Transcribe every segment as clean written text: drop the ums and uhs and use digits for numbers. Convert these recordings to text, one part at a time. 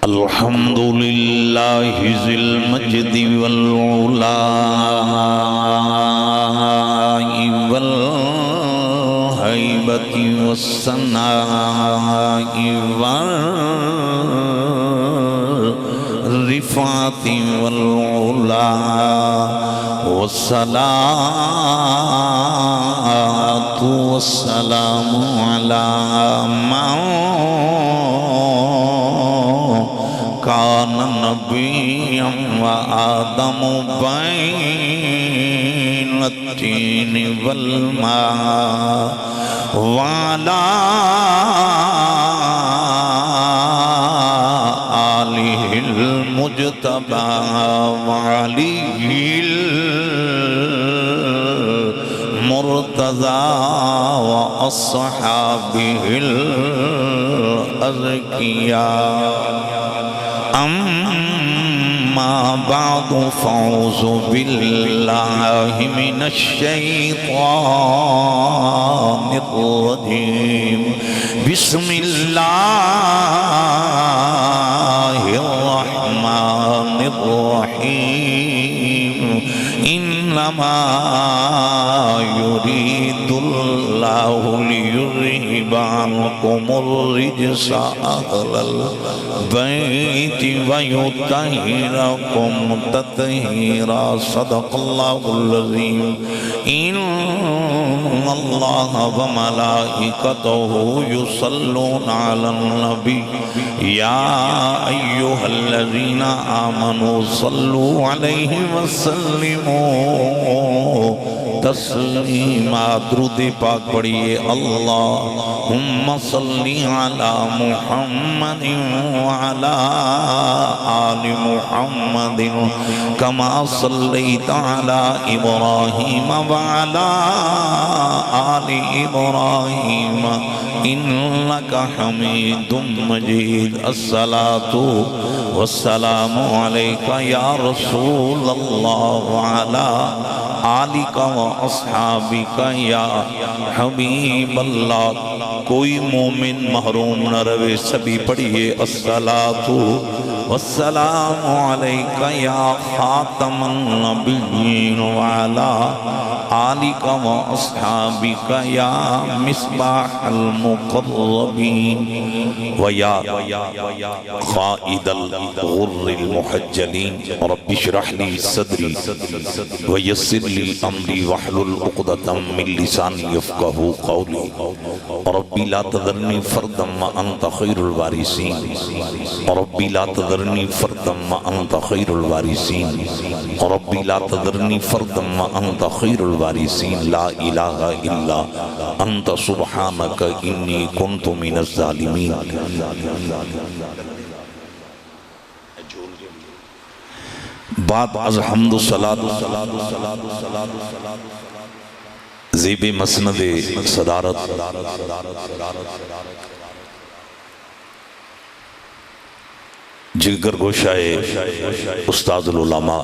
الحمد لله ذي المجد والعلاء والهيبة والثناء والرفعة والعلا والصلاة والسلام على من كان نبيا وآدم بين الطين والماء وعلى آله المجتبى وعليه المرتضى وأصحابه الأزكياء. أما بعد فأعوذ بالله من الشيطان الرجيم. بسم الله الرحمن الرحيم. إنما يريد الله ليذهب عنكم الرجس أهل البيت ويطهركم تطهيرا. صدق الله العظيم. إن الله وملائكته يصلون على النبي يا أيها الذين آمنوا صلوا عليه وسلموا تسلیما. درود پاک پڑھیے. اللہم صلی علی محمد وعلی آل محمد کما صلیت علی ابراہیم وعلی آل ابراہیم انک حمید مجید. الصلاة والسلام علیک یا رسول اللہ وعلی آلک و اصحابک یا حبیب اللہ. کوئی مومن محروم نہ روے. سبھی پڑھیے. الصلاة والسلام علیک یا خاتم النبیین وعلا آلک و اصحابک یا مصباح المقربین ویا قائد الغر المحجلین. رب اشرح لی صدری ویسر لی امری واحلل عقدۃ من لسانی یفقہوا قولی. ربی لا تذرنی فردا وانت خیر الوارثین. ربی لا تذرنی فردا وانت خیر الوارثین. ربی لا تذرنی فردا وانت خیر الوارثین. لا الہ الا انت سبحانک انی کنت من الظالمین. بعد از حمد و صلاة زیب مسند صدارت جگر گوشائے استاذ العلماء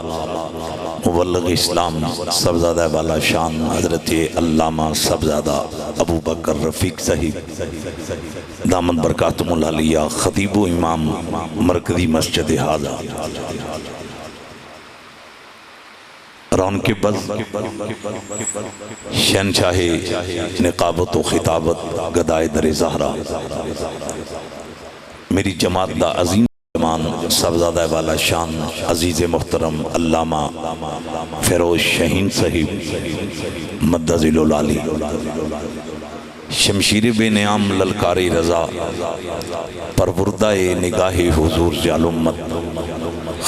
مبلغ اسلام صاحبزادہ والا شان حضرت علامہ صاحبزادہ ابو بکر رفیق صاحب دامت برکاتم العالیہ خطیب و امام مرکزی مسجد حاضر رون کے بز شہنشاہ نقابت و خطابت گدائے در زہرہ میری جماعت دا عظیم صاحبزادہ والا شان عزیز محترم علامہ فیروز شاہین صاحب مدذل العالی شمشیر بے نیام للکار رضا پروردہ نگاہ حضور جال امت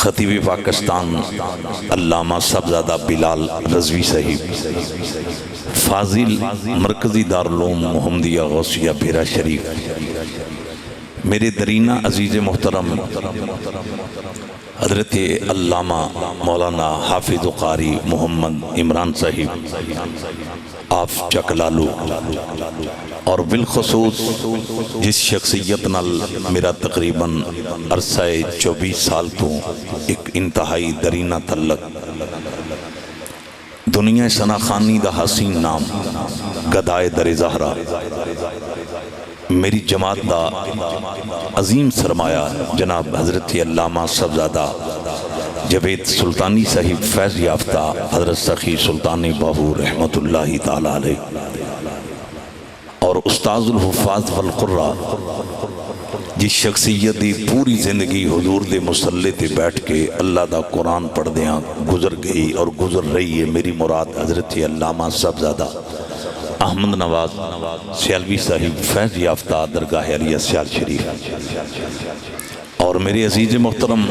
خطیب پاکستان علامہ صاحبزادہ بلال رضوی صاحب فاضل مرکزی دارالعلوم محمدیہ غوثیہ بھیرا شریف میرے درینہ عزیز محترم حضرت علامہ مولانا حافظ قاری محمد عمران صاحب آف چکلالو اور بالخصوص جس شخصیت نال میرا تقریباً عرصہ 24 سال تو ایک انتہائی درینہ تعلق دنیا سناخانی دا حسین نام گدائے در زہرہ میری جماعت دا عظیم سرمایہ جناب حضرت علامہ صاحبزادہ جاوید سلطانی صاحب فیض یافتہ حضرت سخی سلطانی باہو رحمت اللہ تعالی علیہ اور استاذ الحفاظ والقرہ جس شخصیت دی پوری زندگی حضور دے مصلی تے بیٹھ کے اللہ دا قرآن پڑھ دیاں گزر گئی اور گزر رہی ہے. میری مراد حضرت علامہ صاحبزادہ احمد نواز سیالوی صاحب فیض یافتہ درگاہ علیہ سیال شریف اور میرے عزیز محترم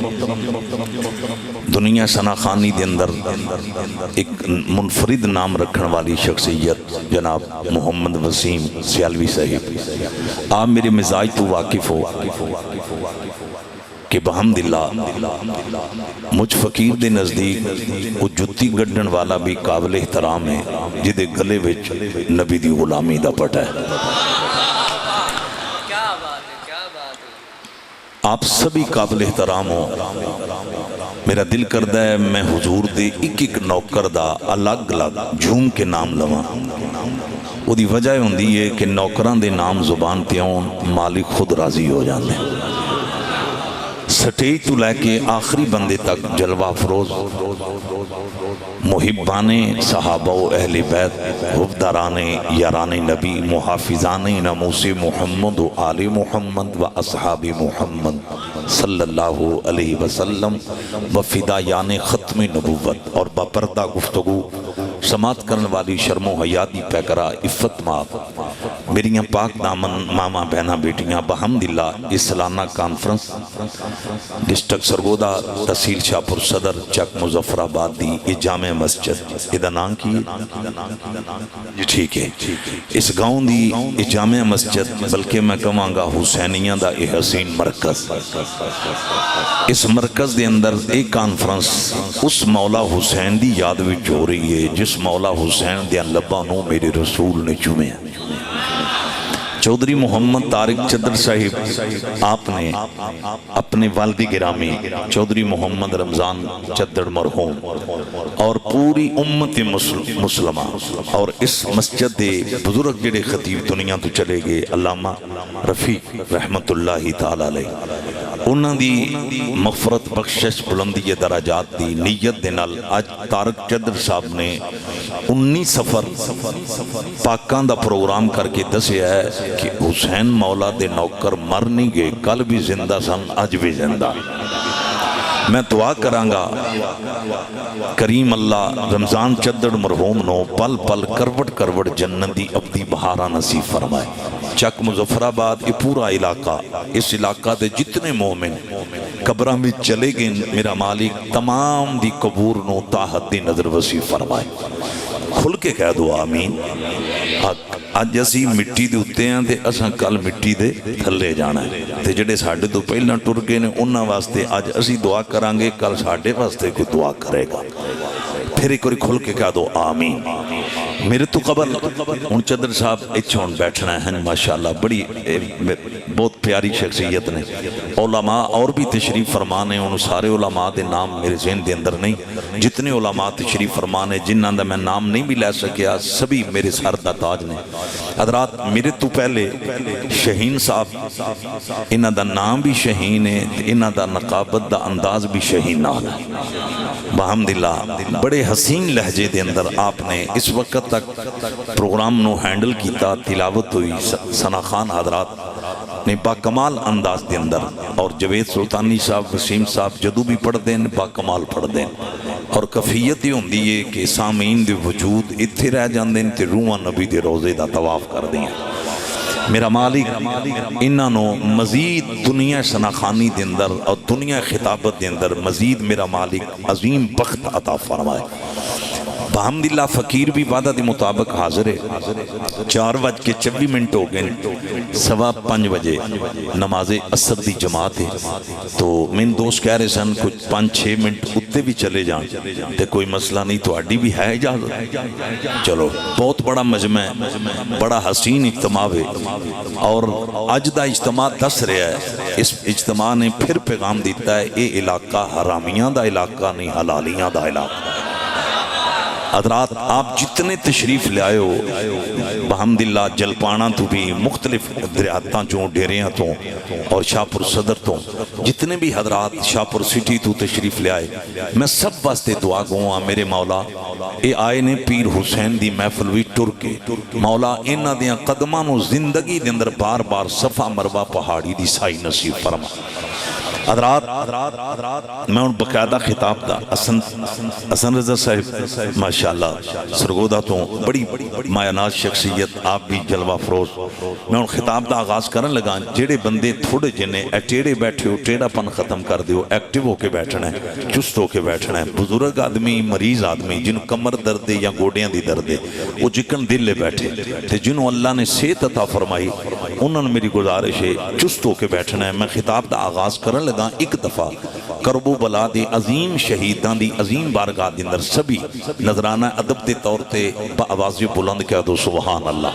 دنیا شناخانی دے اندر ایک منفرد نام رکھن والی شخصیت جناب محمد وسیم سیالوی صاحب. آپ میرے مزاج تو واقف ہو کہ بحمداللہ مجھ فقیر دے نزدیک وہ جتی گڈن والا بھی قابل احترام ہے جدے گلے وچ نبی دی غلامی دا پٹا ہے. آپ سبھی قابل احترام ہو. میرا دل کردہ ہے میں حضور دے ایک ایک نوکر دا الگ الگ جھوم کے نام لواں. وہ دی وجہ ہوندی ہے کہ نوکران دے نام زبان تے ہون مالک خود راضی ہو جاندے ہیں. سٹیج تو لے کے آخری بندے تک جلوہ افروز محبان صحابہ و اہل بیت حفداران یاران نبی محافظان ناموس محمد و آل محمد و اصحاب محمد صلی اللہ علیہ وسلم و فدایان ختم نبوت اور باپردہ گفتگو سماعت کرنے والی شرم و حیاتی پیکرہ عفت ماپ میریاں پاک دامن ماما بہنہ بیٹیاں بحمداللہ اس سالانہ کانفرنس ڈسٹرکٹ سرگودہ تحصیل شاہپور صدر چک مظفر آباد دی یہ جامع مسجد ادھا نام کی یہ ٹھیک ہے اس گاؤں دی یہ جامع مسجد بلکہ میں کہاں گا حسینیاں دا یہ حسین مرکز. اس مرکز دے اندر ایک کانفرنس اس مولا حسین دی یاد وچ ہو رہی ہے جس مولا حسین دے لبانوں میرے رسول نے چومے. چودھری محمد طارق چدر صاحب آپ نے اپنے والد گرامی چودھری محمد رمضان چدر مرحوم اور پوری امت مسلمہ اور اس مسجد دے بزرگ جڑے خطیب دنیا تو چلے گئے علامہ رفیق رحمت اللہ تعالی علیہ انہاں دی مغفرت بخشش بلندی درجات دی نیت دے نال آج طارق چدر صاحب نے 19 سفر پاکان دا پروگرام کر کے دسیا ہے کہ حسین مولا دے نوکر مر نہیں گئے کل بھی زندہ سن آج بھی زندہ. میں دعا کرانگا کریم اللہ رمضان چدر مرحوم نو پل پل کروٹ کروٹ جنت دی ابدی بہارا نصیب فرمائے. چک مظفر آباد یہ پورا علاقہ اس علاقہ دے جتنے مومن قبرہ میں چلے گئے میرا مالک تمام دی قبور نو تاحت دی نظر وسیع فرمائے. کھل کے کہہ دو آمین. آج اسی مٹی دے اتے ہیں تے اساں کل مٹی دے تھلے جانا ہے تے جڑے ساڑھے تو پہلا ٹر گئے نے انہاں واسطے آج اسی دعا کرانگے کل ساڑھے واسطے کوئی دعا کرے گا. پھر ایک اور کھل کے کہہ دو آمین. میرے تو قبل ان چدر صاحب اچھون بیٹھنا ہے ماشاءاللہ بڑی بہت پیاری شخصیت نے. علماء اور بھی تشریف فرمانے ان سارے علماء دے نام میرے ذہن دے اندر نہیں جتنے علماء تشریف فرمانے جنہاں دا میں نام نہیں بھی لے سکیا سبھی میرے سر دا تاج نے. حضرات میرے تو پہلے شہین صاحب انہاں دا نام بھی شہین ہے انہاں دا نقابت دا انداز بھی شہین نال ہے. بحمداللہ بڑے حسین لہجے دے اندر آپ نے اس وقت تک پروگرام نو ہینڈل کیتا تلاوت ہوئی ثنا خان حضرات نے باکمال انداز دے اندر اور جاوید سلطانی صاحب وسیم صاحب جدو بھی پڑھ دیں باکمال پڑھ دیں اور کفیت ہی ہوندی ہے کہ سامعین دے وجود اتھے رہ جاندیں تے روحاں نبی دے روزے دا طواف کر دیں. میرا مالک انہاں نو مزید دنیا شناخانی دے اندر اور دنیا خطابت دے اندر مزید میرا مالک عظیم بخت عطا فرمائے. بحمداللہ فقیر بھی وعدہ دے مطابق حاضر ہے. 4:24 ہو گئے 5:15 بجے نماز عصر دی جماعت ہے تو میں دوست کہہ رہے سن کچھ 5-6 منٹ اتے بھی چلے جان تے کوئی مسئلہ نہیں تو اڈی بھی ہے اجازت. چلو بہت بڑا مجمع ہے بڑا حسین اجتماع ہے اور اج دا اجتماع دس رہا ہے. اس اجتماع نے پھر پیغام دیتا ہے اے علاقہ حرامیاں دا علاقہ نہیں حلالیاں دا علاقہ. حضرات آپ جتنے تشریف لے آئے ہو بحمداللہ جلپانا تو بھی مختلف دریاتاں چوں ڈیریاں تو اور شاہپور صدر تو جتنے بھی حضرات شاہپور سٹی تو تشریف لے آئے میں سب واسطے دعا گوں میرے مولا اے آئے نے پیر حسین دی محفل وی ٹر کے مولا انہاں دیاں قدماں نو زندگی دے اندر بار بار صفا مروا پہاڑی دی سائی نصیب فرما حضرات میں ان بقیادہ خطاب دا حسن رضا صاحب ماشاءاللہ سرگودہ تو بڑی مایانات شخصیت آپ بھی جلوہ فروز میں ان خطاب دا آغاز کرن لگا جیڑے بندے تھوڑے جنے ٹیڑے بیٹھے ہو ٹیڑا پن ختم کر دیو ایکٹیو ہو کے بیٹھنا ہے چست ہو کے بیٹھنا ہے بزرگ آدمی مریض آدمی جنہوں کمر درد یا گوڑیاں دی درد ہے وہ جکن دل لے بیٹھے تے جنہوں اللہ نے صحت عطا فرمائی انہوں نے میری گزارش ہے چست ہو کے بیٹھنا ہے میں خطاب دا آغاز کرن لگا ایک دفعہ کربو بلا دے عظیم شہیدان دی عظیم بارگاہ دے اندر سبھی نظرانہ ادب دے طور تے با آواز بلند کہہ دو سبحان اللہ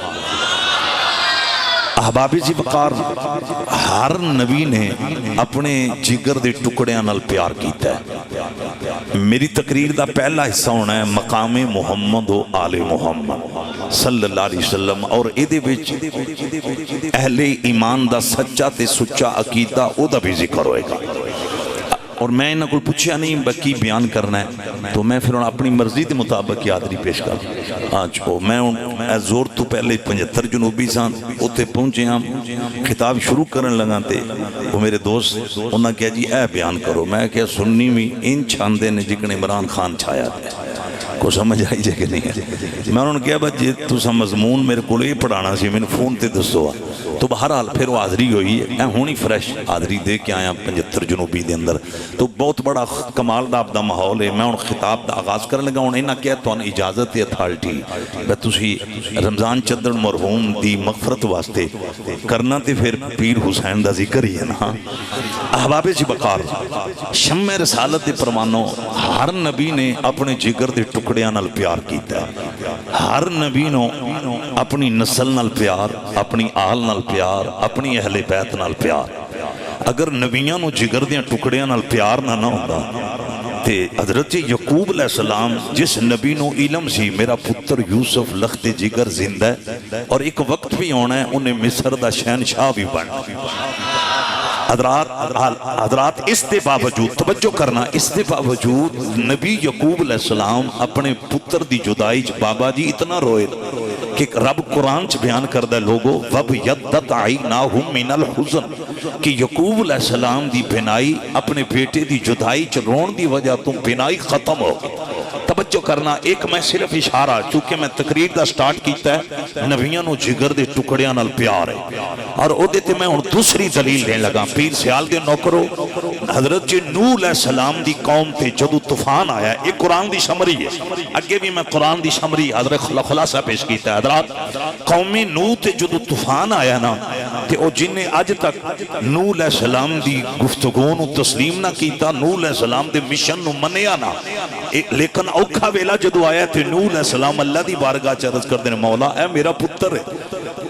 احباب جی وقار ہر نبی نے اپنے جگر دے ٹکڑیاں نال پیار کیتا ہے میری تقریر دا پہلا حصہ ہونا ہے مقام محمد و آل محمد صلی اللہ علیہ وسلم اور ایدے بچ اہل ایمان دا سچا تے سچا عقیدہ او دا بھی ذکر ہوئے گا اور میں انہاں کو پوچھیا نہیں بکی بیان کرنا ہے تو میں پھر اپنی مرضی دے مطابق یادری پیش کر آج کو میں زور تو پہلے 75 جنوبی سان اتے پہنچے ہم خطاب شروع کرن لگا تے وہ میرے دوست انہاں کہا جی اے بیان کرو میں کہا سننی بھی ان چھاندے نے جکن عمران خان چھایا تھے کو سمجھ آئی جائے کہ نہیں ہے میں انہوں نے کہا بھائی جی تو سا مضمون میرے کو لئے پڑھانا سی میں نے فون تے دسو تو بہرحال پھر وہ حاضری ہوئی ہے اے ہونی فریش حاضری دے کے آیا 75 جنوبی دے اندر تو بہت بڑا کمال دا اپنا محول ہے میں ان خطاب دا آغاز کرنے لگا انہیں نہ کہا تو ان اجازت ہے اتھارٹی میں تسی رمضان چندر مرحوم دی مغفرت واسطے کرنا تے پھر پیر حسین دا ذکر ہی ہے نا احباب جی بقار شمع رسالت دے پروانوں ہر نبی نے اپنے جگر دے ٹکڑیاں نال پیار کیتا ہے ہر نبی نو اپنی نسل نال پیار اپنی آل نال پیار اپنی اہل بیت نال پیار اگر نبیاں نو جگر دیاں ٹکڑیاں نال پیار نہ ہوندا تے حضرت یعقوب علیہ السلام جس نبی نو علم سی میرا پتر یوسف لخت جگر زندہ ہے اور ایک وقت بھی ہونا ہے انہیں مصر دا شہنشاہ بھی بن حضرات اس دے باوجود توجہ کرنا اس دے باوجود نبی یعقوب علیہ السلام اپنے پتر دی جدائی بابا جی اتنا روئے کہ رب قرآن چ بیان کردہ لوگو وَبْ يَدَّتْ عَيْنَاهُمْ مِنَ الْحُزْنِ کہ یعقوب علیہ السلام دی بینائی اپنے بیٹے دی جدائی چ رون دی وجہ تم بینائی ختم ہو گئی توجہ کرنا ایک میں صرف اشارہ چونکہ میں تقریر دا سٹارٹ کیتا ہے نبیاں نو جگر دے ٹکڑیاں نال پیار ہے اور او دیتے میں ان دوسری دلیل دیں لگا پیر سیال دے نوکرو حضرت جی نوح علیہ السلام دی قوم تے جدو طوفان آیا ایک قرآن دی شمری ہے اگے بھی میں قرآن دی شمری حضرت خلاصہ پیش کیتا ہے حضرات قومی نوح تے جدو طوفان آیا نا تے او جن نے آج تک نوح علیہ السلام دی گفتگون تسلیم نہ کیتا نوح علیہ السلام دے مشن نو منیا نہ لیکن اوکھا ویلا جدو آیا تے نوح علیہ السلام اللہ دی بارگاہ چرز کر دینے مولا اے میرا پتر ہے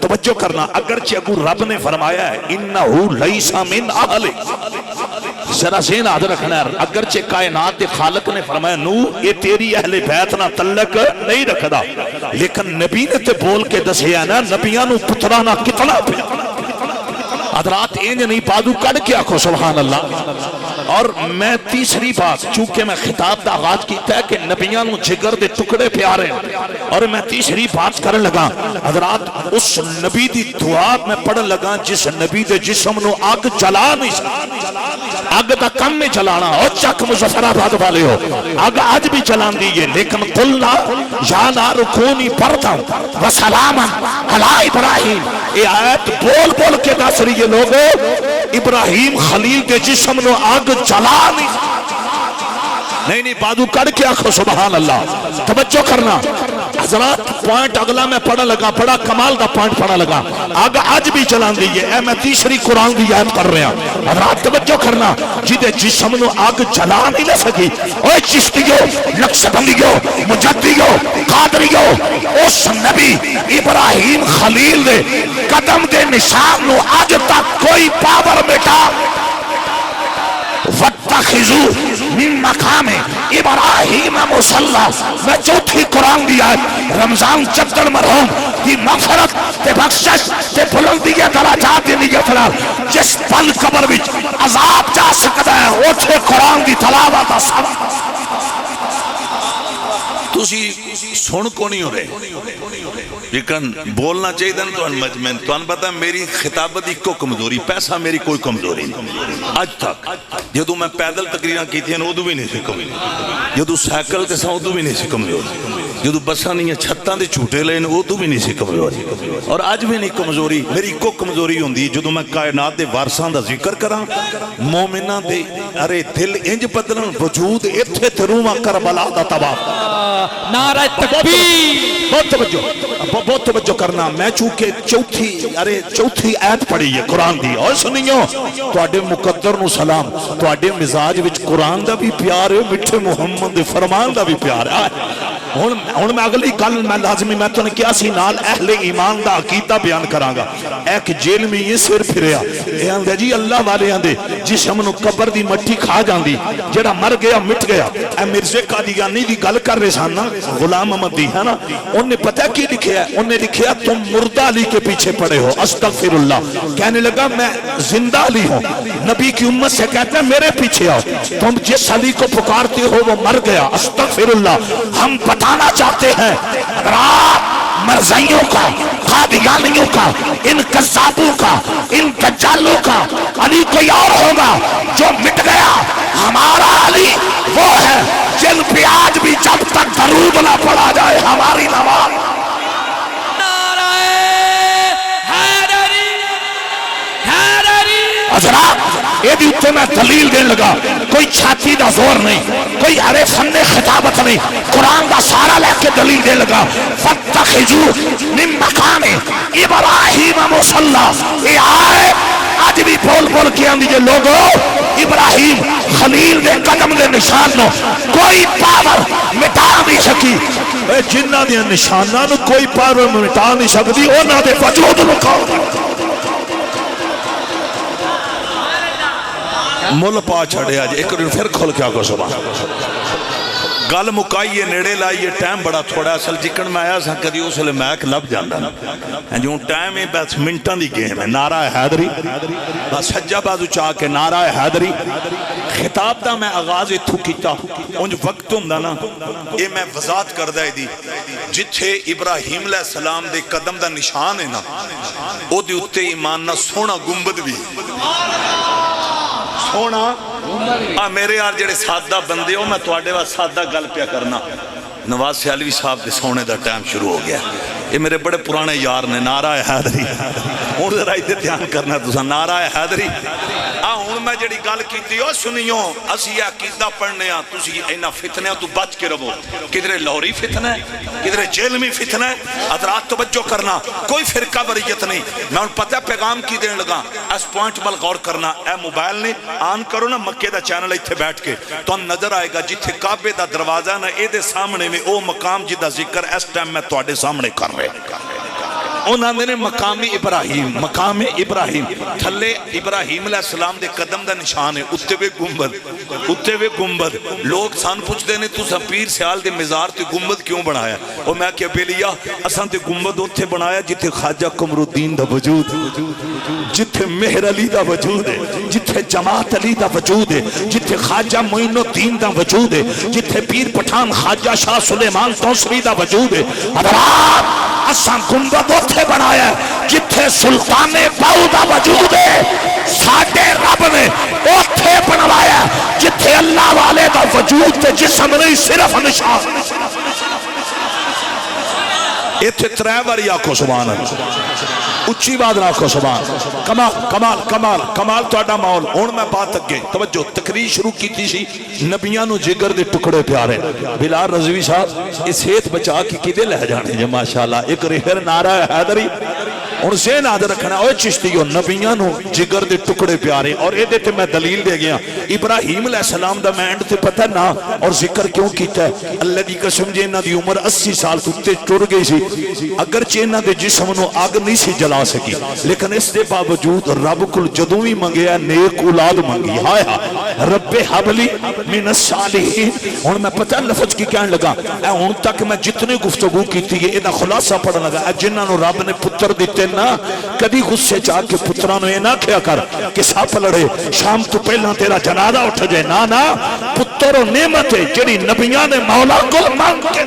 توجہ کرنا اگرچہ اگو رب نے فرمایا ہے انہو لیسا من اہلے ذرا ذہن آدھ رکھنا ہے اگرچہ کائنات خالق نے فرمایا نوح یہ تیری اہل بیت نہ تعلق نہیں رکھدا لیکن نبی نے تے بول کے دسیا نا نبیانو پترانا کتنا پیا حضرات اینج نہیں پادو کڑ کے آکھو سبحان اللہ اور میں تیسری بات چونکہ میں خطاب دا آغاز کیتا ہے کہ نبیاں نو جگر دے ٹکڑے پیارے اور میں تیسری بات کرن لگا حضرات اس نبی دی دعا میں پڑھن لگا جس نبی دے جسم نو آگ جلا نہیں سکتا آگ دا کم میں جلانا اور چک مظفر آباد والے ہو آگ آج بھی جلان دیئے لیکن قلنا یا نار کونی بردا وسلاما علی ابراہیم اے آیت بول بول کے دس رہی ہے لوگو ابراہیم خلیل کے جسم نو آگ جلا نہیں بادو کڑ کے آنکھو سبحان اللہ توجہ کرنا حضرات پوائنٹ اگلا میں پڑھا لگا بڑا کمال دا پوائنٹ پڑھا لگا آگ آج بھی چلان دیئے اے میں تیسری قرآن دی آیت کر رہا حضرات توجہ کرنا جدے جسم نو آگ جلا نہیں لے سکی اوہ چشتیو نقشبندیو مجدیو قادریو اس نبی ابراہیم خلیل دے قدم دے نشان نو آج تک کوئی پاور بیٹا وَاتَّخِذُوا من مقام ابراہیم مصلی، میں چوتھی قرآن دی آیت رمضان چدر مرحوم کی مغفرت تے بخشش تے بلندی درجات دی نیت نال جس پل قبر وچ عذاب جا سکدا ہے اوتھے قرآن دی تلاوت دا سبب تسی سن کو نہیں ہو رہے لیکن بولنا چاہیے دن تو مجمع تو ان پتہ میری خطابت ایک کو کمزوری، پیسہ میری کوئی کمزوری نہیں آج تک جدو میں پیدل تقریریں کی تھی ادو بھی نہیں سی کمزوری، جدو سائیکل تے سا ادو بھی نہیں سی کمزوری، جدو بساں نہیں چھتاں دے جھوٹے لین ادو بھی نہیں سی کمزوری، اور آج بھی نہیں کمزوری۔ میری کو کمزوری ہوندی جدو میں کائنات دے وارثاں دا ذکر کراں، مومناں دے ارے دل انج بدلن، وجود ایتھے تے روواں کربلا دا تباہ۔ نعرہ تکبیر، بہت توجہ کرنا، میں چونکہ چوتھی آیت پڑھی ہے قرآن دی، اور سنیو تواڈے مقدر نو سلام، تواڈے مزاج وچ قرآن دا بھی پیار ہے، میٹھے محمد دے فرمان دا بھی پیار ہے۔ ہن میں اگلی گل میں لازمی میں تو نے کیا سی نال اہل ایمان دا عقیدہ بیان کراں گا۔ ایک جیل میں یہ سر پھریا، اے آندا جی اللہ والے آندے جسم نو قبر دی مٹی کھا جاندی، جڑا مر گیا مٹ گیا۔ اے مرزا قادیانی دی گل کر رہے سن نا، غلام احمد دی ہے نا، انہیں پتہ کی لکھیا ہے؟ انہیں لکھیا تم مردہ علی کے پیچھے پڑے ہو، استغفر اللہ۔ کہنے لگا میں زندہ علی ہوں، نبی کی امت سے کہتا ہے میرے پیچھے آؤ، تم جس علی کو پکارتے ہو وہ مر گیا، استغفر اللہ۔ ہم بتانا چاہتے ہیں رات مرزائیوں کا، قادیانیوں کا، ان قذابوں کا، ان دجالوں کا علی کوئی اور ہوگا جو مٹ گیا۔ ہمارا علی وہ ہے جن پہ آج بھی جب تک درود نہ پڑا جائے ہماری نماز۔ نعرہ حیدری، حیدری۔ حضرات یہ بھی اتنے میں دلیل دین لگا، کوئی چھاتی دا زور نہیں، کوئی ارے فن خطابت نہیں، قرآن دا سارا لے کے دلیل دین لگا۔ فَاتَّخِذُوا مِن مَّقَامِ إِبْرَاهِيمَ مُصَلًّى، یہ آئے آج بھی بول بول کے آندی جو لوگوں ابراہیم خلیل دے قدم دے نشان نو کوئی پاور مٹا نہیں سکی۔ اے جنہ دے نشانہ نو کوئی پاور مٹا نہیں سکتی، اونا دے وجود نو کھاؤ۔ مل پا چھڑے آج ایک دن پھر کھول کیا کو سبحان گل مکائیے نیڑے لائیے، ٹائم بڑا تھوڑا اصل جکن میں آیا سا کدی اس لئے میک لب جاندہ جو تائم ہے بس منٹان دی گیم ہے۔ نعرہ حیدری بس سجا بازو چاہ کے نعرہ حیدری خطاب دا میں آغاز اتھو کیتا انج وقت ہوں دا نا یہ میں وضاحت کر دائی دی جتھے ابراہیم علیہ السلام دے قدم دا نشان ہے نا او دی اتے ایمان نا سونا گنبد بھی سونا میرے یار جڑے سادہ بندے ہو میں تواڈے واسطے سادہ گل پیا کرنا۔ نواز سیالوی صاحب دے سونے دا ٹائم شروع ہو گیا، یہ میرے بڑے پرانے یار نے۔ نعرہ حیدری ہوں ذرا ادھر دھیان کرنا تساں، نعرہ حیدری ہوں میں جڑی گل کیتی ہو سنیو، اسی یہ عقیدہ پڑھنے ہاں، تسی اینا فتنے تو بچ کے رہو، کدھرے لاہوری فتنہ ہے، کدھرے جیلمی فتنہ ہے۔ حضرات توجہ کرنا، کوئی فرقہ وریت نہیں۔ میں ان پتہ پیغام کی دین لگا، اس پوائنٹ بل غور کرنا، اے موبائل نے آن کرو نا مکے دا چینل ایتھے بیٹھ کے تو نظر آئے گا جتھے کعبے دا دروازہ نا اے دے سامنے میں او مقام جدا ذکر اس ٹائم میں تواڈے سامنے کر رہے انہاں نے مقام ابراہیم، مقام ابراہیم تھلے ابراہیم علیہ السلام دے قدم دا نشان ہے، اتے وے گنبد، اتے وے گنبد۔ لوگ سان پوچھ دینے تو سا پیر سیال دے مزار تے گنبد کیوں بنایا؟ اور میں کیا بیلیا اسان تے گنبد اتے بنایا جتے خواجہ قمر الدین دا وجود ہے، جتے مہر علی دا وجود ہے، جتے جماعت علی دا وجود ہے، جتے خواجہ معین الدین دا وجود ہے، جتے پیر پٹھان خواجہ شاہ سلیمان توسری دا وجود ہے۔ حضرات اسان گنبد اتے بنایا جتھے سلطان باؤ دا وجود ہے، ساڑھے رب نے اتے بنوایا جتھے اللہ والے دا وجود تے جسم نہیں صرف نشان۔ ایتھے ترے باری آکھو سبحان اللہ، اچھی بات رکھو سبحان۔ کمال کمال کمال کمال تواڈا ماحول۔ ہن میں بات اگے توجہ تقریر شروع کیتی سی نبیاں نو جگر دے ٹکڑے پیارے۔ بلال رضوی صاحب اس صحت بچا کے کدے لے جانے جے ماشاءاللہ۔ ایک ریفر نعرہ حیدری اور ذہن یاد رکھنا اوے چشتیو نبیاں نو جگر دے ٹکڑے پیارے اور اے دے تے میں دلیل دے گیا ابراہیم علیہ السلام دا میں اینڈ تے پتہ نا اور ذکر کیوں کیتا ہے اللہ دی قسم جے انہاں دی عمر 80 سال تو تے ٹر گئی سی اگرچہ انہاں دے جسم نو اگ نہیں سی جلا سکی لیکن اس دے باوجود رب کل جدوں وی منگیا نیک اولاد منگی ہائے ہائے رب حبلی من الصالحین ہن میں پتہ لفظ کی کہن لگا اے ہن تک میں جتنے گفتگو کیتی ہے ادا خلاصہ پڑھن لگا اے جنہاں نو رب نے پتر دیتے نا کدی غصے چاہ کے پتراں نو اے نہ کیا کر کہ سپ لڑے شام تو پہلا تیرا جنازہ اٹھ جائے نا پتر و نعمت ہے جڑی نبیاں نے مولا کو مانگ کے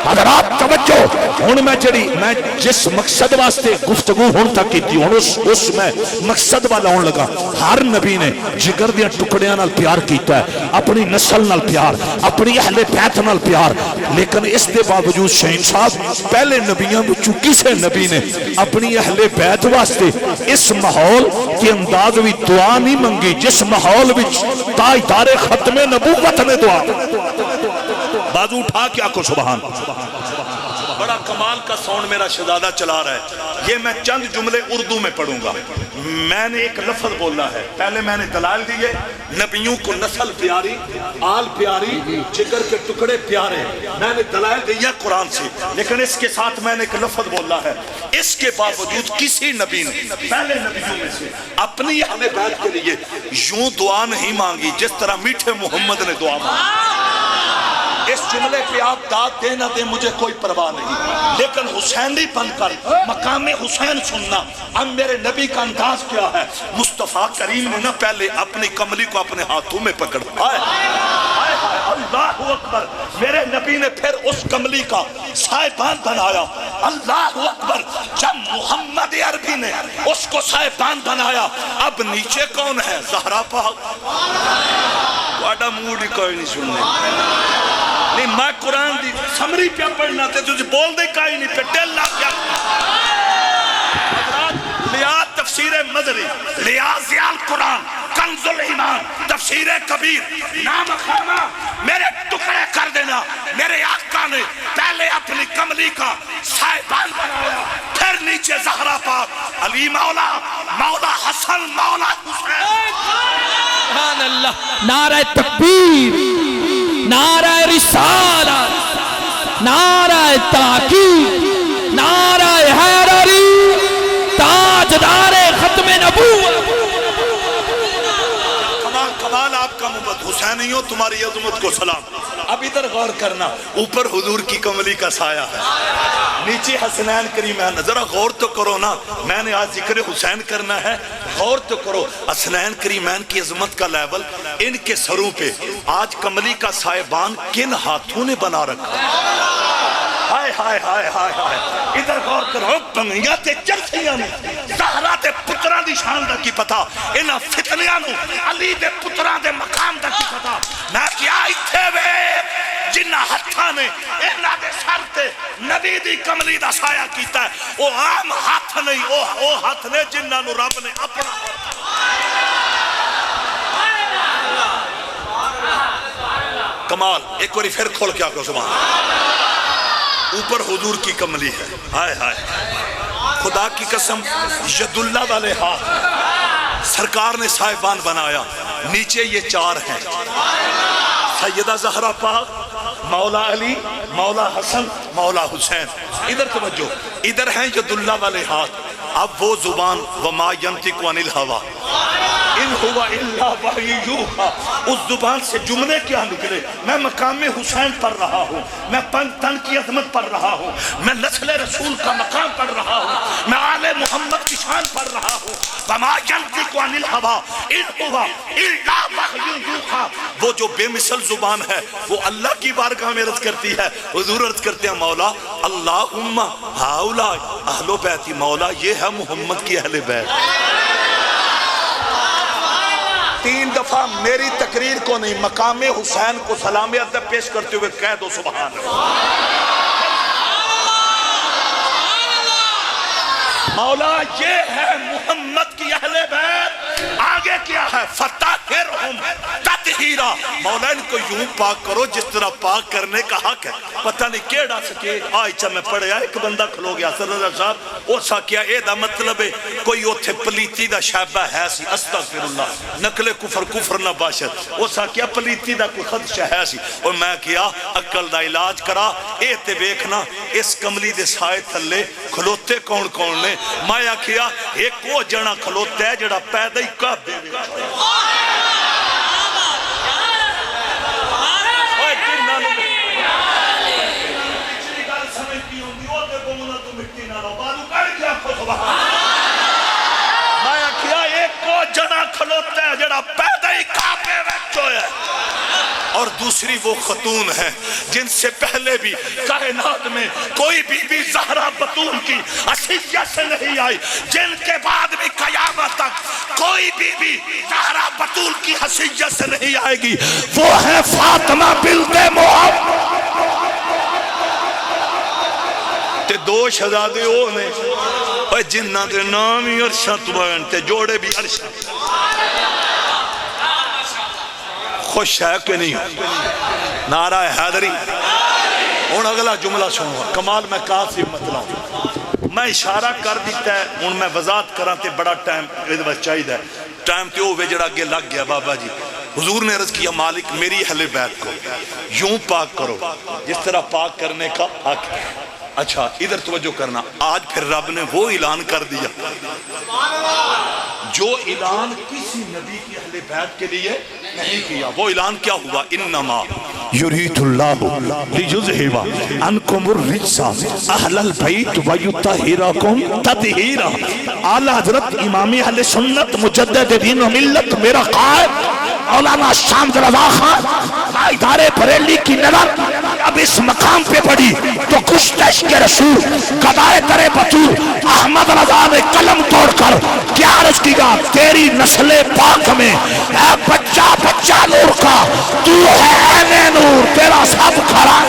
حضرات توجہ ہن میں جس مقصد واسطے گفتگو ہن تک کیتی ہن اس میں مقصد والا ہون لگا ہر نبی نے جگر دے ٹکڑیاں نال پیار کیتا ہے اپنی نسل نال پیار اپنی اہل بیت نال پیار لیکن اس دے باوجود شہین صاحب پہلے نبیوں وچوں کسے نبی نے اپنی اہل بیت واسطے اس ماحول کے انداز وی دعا نہیں منگی جس ماحول وچ تاجدار ختم نبوت نے دعا بازو اٹھا کے آکو سبحان بڑا کمال کا ساؤنڈ میرا شہزادہ چلا رہا ہے یہ میں چند جملے اردو میں پڑھوں گا میں نے ایک لفظ بولا ہے پہلے میں نے دلائل دیے نبیوں کو نسل پیاری آل پیاری جگر کے ٹکڑے پیارے میں نے دلائل دیا قرآن سے لیکن اس کے ساتھ میں نے ایک لفظ بولا ہے اس کے باوجود کسی نبی نے پہلے نبیوں میں سے اپنی اہل بیت کے لیے یوں دعا نہیں مانگی جس طرح میٹھے محمد نے دعا مانگی اس جملے پہ آپ داد دینا دیں مجھے کوئی پرواہ نہیں لیکن حسینی بن کر مقام حسین سننا اب میرے نبی کا انداز کیا ہے مصطفیٰ کریم نے نہ پہلے اپنی کملی کو اپنے ہاتھوں میں پکڑا اللہ اکبر میرے نبی نے پھر اس کملی کا سائبان بنایا اللہ اکبر جب محمد عربی نے اس کو سائبان بنایا اب نیچے کون ہے زہرا پاک واڈا موڈی کوئی نہیں سننے نہیں میں قرآن دی سمری پہ پڑھنا تے تجھے بول دے کائی نہیں پہ ٹیل لا کیا لیا تفسیر مدری لیا زیال قرآن کنز الایمان تفسیر کبیر نام خیمہ میرے ٹکڑے کر دینا میرے آقا نے پہلے اپنی کملی کا سائبان بنایا پھر نیچے زہرا پاک علی مولا مولا حسن مولا حسین سبحان اللہ نعرہ تکبیر نعرہ رسالت نعرہ تحقیق نعرہ حیدری تاجدار ختم نبوت کمال آپ کا محمد حسینیوں تمہاری عظمت کو سلام اب ادھر غور کرنا اوپر حضور کی کملی کا سایہ ہے نیچے حسنین کریمین ذرا غور تو کرو نا میں نے آج ذکر حسین کرنا ہے غور تو کرو حسنین کریمین کی عظمت کا لیول ان کے سروں پہ آج کملی کا سائبان کن ہاتھوں نے بنا رکھا ہائے ہائے ہائے ہائے ہائے ادھر غور کرو بنگیاں تے چرسیاں نے زہرا تے پتران دی شان دا کی پتا انہا فتنیاں نو علی دے پتران دے مقام دا کی پتا میں کیا اتھے وے جنہ ہتھا نے انہا دے سر تے نبی دی کملی دا سایہ کیتا ہے وہ عام ہاتھ نہیں وہ ہاتھ نے جنہ نو رب نے اپنا کمال ایک باری پھر کھول کے آکو سبحان اوپر حضور کی کملی ہے ہائے ہائے خدا کی قسم ید اللہ والے ہاتھ سرکار نے صاحبان بنایا نیچے یہ چار ہیں سیدہ زہرا پاک مولا علی مولا حسن مولا حسین ادھر توجہ ادھر ہیں ید اللہ والے ہاتھ اب وہ زبان وما ینطق عن الہوا ان ہوا الا وحی یوحی اس زبان سے جملے کیا نکلے میں مقام حسین پڑھ رہا ہوں میں تن کی عظمت پڑھ رہا ہوں میں نسل رسول کا مقام پڑھ رہا ہوں میں آل محمد کی شان پڑھ رہا ہوں وما ینطق عن الہوا ان ہوا الا وحی یوحی وہ جو بے مثل زبان ہے وہ اللہ کی بارگاہ میں عرض کرتی ہے حضور عرض کرتے ہیں مولا اللہم ہاؤلاء اہل بیتی مولا یہ ہے محمد کی اہل بیت 3 دفعہ میری تقریر کو نہیں مقام حسین کو سلام ادب پیش کرتے ہوئے کہہ دو سبحان اللہ مولا یہ ہے محمد کی اہل بیت آگے کیا ہے فتحرہم تطہیرا مولا ان کو یوں پاک کرو جس طرح پاک کرنے کا حق ہے. پتہ نہیں کیڑا سکے آئچہ میں پڑھیا ایک بندہ کھلو گیا سردار صاحب او سا کیا اے دا مطلب ہے کوئی اوتھے پلیتی دا شعبہ ہے سی استغفر اللہ نقل کفر نہ باشد او سا کیا پلیتی دا کوئی خدشہ ہے سی. اور میں کیا عقل دا علاج کرا اے تے بیکھنا اس کملی دے سائے تھلے کھلوتے کون کون نے. میں کیا ایک وہ جنا کھلوتا ہے جڑا پیدا ہی کعبے کھلوتا ہے جڑا پیدا ہی کعبے وچ ہویا ہے. اور دوسری وہ خاتون ہے جن سے پہلے بھی کائنات میں کوئی بی بی زہرا بطول کی حیثیت سے نہیں آئی, جن کے بعد بھی قیامت تک کوئی بی بی زہرا بطول کی حیثیت سے نہیں آئے گی. وہ ہے فاطمہ بنت محمد. تے دو شہزادے وہ نے جنہ دے نام ہی عرشاں تبان تے جوڑے بھی عرشاں. خوش ہے کہ نہیں؟ نعرہ حیدری. ان اگلا جملہ سنو کمال میں کافی مطلب میں اشارہ کر دیتا ہے ان میں وضاحت کراتے بڑا ٹائم چاہیے ٹائم تے ہوئے جڑا گے لگ گیا. بابا جی حضور نے عرض کیا مالک میری اہل بیت کو یوں پاک کرو جس طرح پاک کرنے کا حق ہے. اچھا ادھر توجہ کرنا, آج پھر رب نے وہ اعلان کر دیا جو اعلان کسی نبی کی اہل بیت کے لیے نہیں کیا. وہ اعلان کیا ہوا؟ انما یرید اللہ لیذہب عنکم الرجس اہل البیت ویطہرکم تطہیرا. اعلی حضرت امام اہل سنت مجدد دین و ملت میرا قائد مولانا شامد رضا خان ادارے بریلی کی نظر اب اس مقام پہ پڑی تو کشتش کے رسول قضائے در بطول احمد رضا نے قلم توڑ کر کیا عرض کی گا تیری نسل پاک میں اے بچہ بچہ نور کا تو ہے عین نور تیرا سب کھڑا.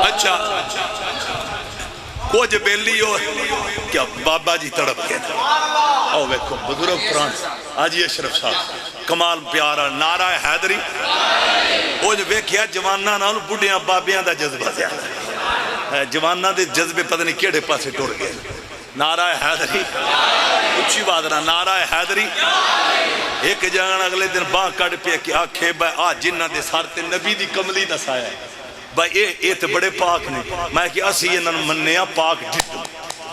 اچھا کچھ بیلی ہو کیا بابا جی تڑپ کے او ویکھو بزرگ فرانس آجی اشرف صاحب کمال پیارا نعرہ حیدری. وہ جو ویکھیا جوانہ نال بڑھیاں بابیاں دا جذبہ زیادہ جوانہ دے جذبے پتہ نہیں کیڑے پاسے ٹوڑ گئے. نعرہ حیدری اچھی بات رہا نعرہ حیدری. ایک جان اگلے دن باہ کڑ پہ کہ آکھے بھائی آج جنہ دے سارتے نبی دی کملی دسایا ہے بھائی اے تے بڑے پاک نہیں. میں کہ اسی یہ نن منیا پاک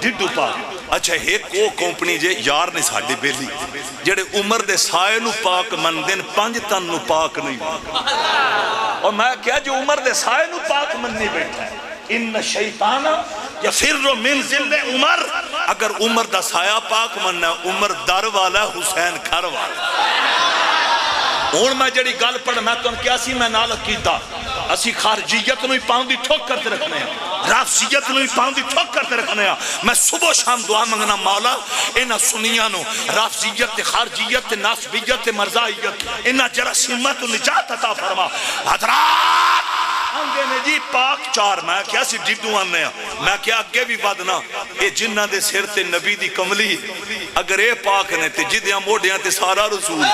ڈڈو پاک. اچھا ایک وہ کمپنی جے یار نے ساڑھے بیلی جڑے عمر دے سائے نو پاک من دن 5 تن نو پاک نہیں. اور میں کیا جو عمر دے سائے نو پاک من نہیں بیٹھا ہے ان شیطانہ یفر من ذل عمر. اگر عمر دا سایہ پاک مننا ہے عمر در والا حسین گھر والا. اور میں جڑی گل پڑھ میں تو ان کیا سی میں نال کیتا اسی خارجیت نوی پاؤں دی ٹھوک کرتے رکھنے ہیں رافضیت نوی پاؤں دی ٹھوک کرتے رکھنے ہیں. میں صبح شام دعا منگنا مولا انہا سنیاں نو رافضیت خارجیت ناسبیت مرزائیت انہا جرسیمت نجات عطا فرما. حضرات آنگے نے جی پاک چار میں کیا سی ڈیڈو آنے ہیں میں کیا اگے بھی بدنا اے جنہ دے سر تے نبی دی کملی اگر اے پاک نے تے جدیاں موڑیاں تے سارا رسول.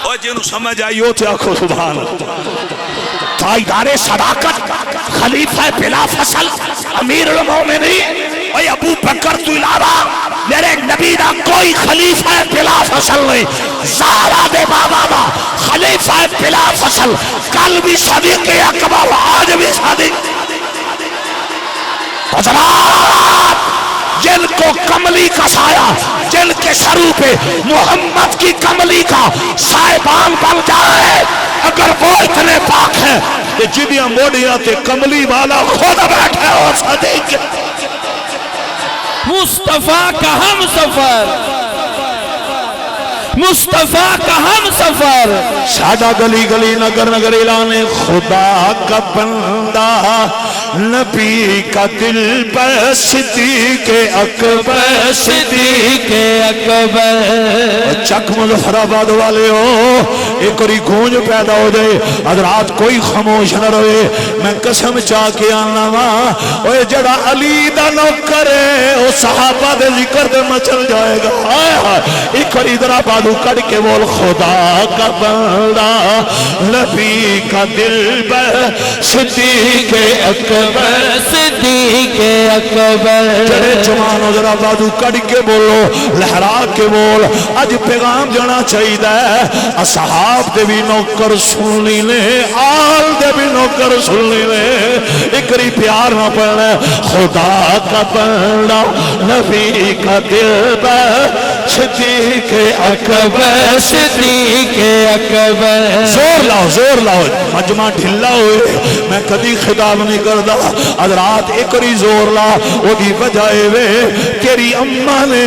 اور جنہوں سمجھ آئیو تے آکھو سبحان تائیدار صداقت خلیفہ بلا فصل امیر المومنین اور ابو بکر تو علاوہ میرے نبی دا کوئی خلیفہ بلا فصل نہیں. زہرا دے بابا دا خلیفہ بلا فصل کل بھی صدیق اکبر آج بھی صدیق. حضرات جن کو کملی کا سایہ جن کے سرو پہ محمد کی کملی کا سائبان بن جائے اگر وہ اتنے پاک ہیں کہ جنیاں موڑیاں تے کملی والا خود بیٹھے ہو صدیق. مصطفیٰ کا ہم سفر مصطفیٰ کا ہم سفر سادہ گلی گلی نگر نگر اعلان خدا کا بندہ نبی کا دل پر صدیق اکبر صدیق اکبر چک مظفر آباد والے ہو ایک اور گونج پیدا ہو جائے حضرات کوئی خاموش نہ رہے میں قسم چاہ کے آنا وا اوے جڑا علی دا نوکر ہے او صحابہ دے ذکر دے مچل جائے گا ہائے ہائے ایک اور ادھر بادو کڑ کے بول خدا کا بندہ نبی کا دل پر صدیق اکبر صدیق اکبر جڑے جوانو ذرا بادو کڑ کے بولو لہرا کے بول اج پیغام جانا چاہیے اصحاب دے بھی نوکر سننی لے آل دے بھی نوکر سننی لے ایکری پیار نہ پڑنا خدا کا بندہ نبی کا دل پر صدیق اکبر صدیق اکبر زور لاؤ مجمع ڈھلا ہوئے میں کدی خطاب نہیں کردا حضرات ایکری زور لا او دی وجہ وے تیری اماں نے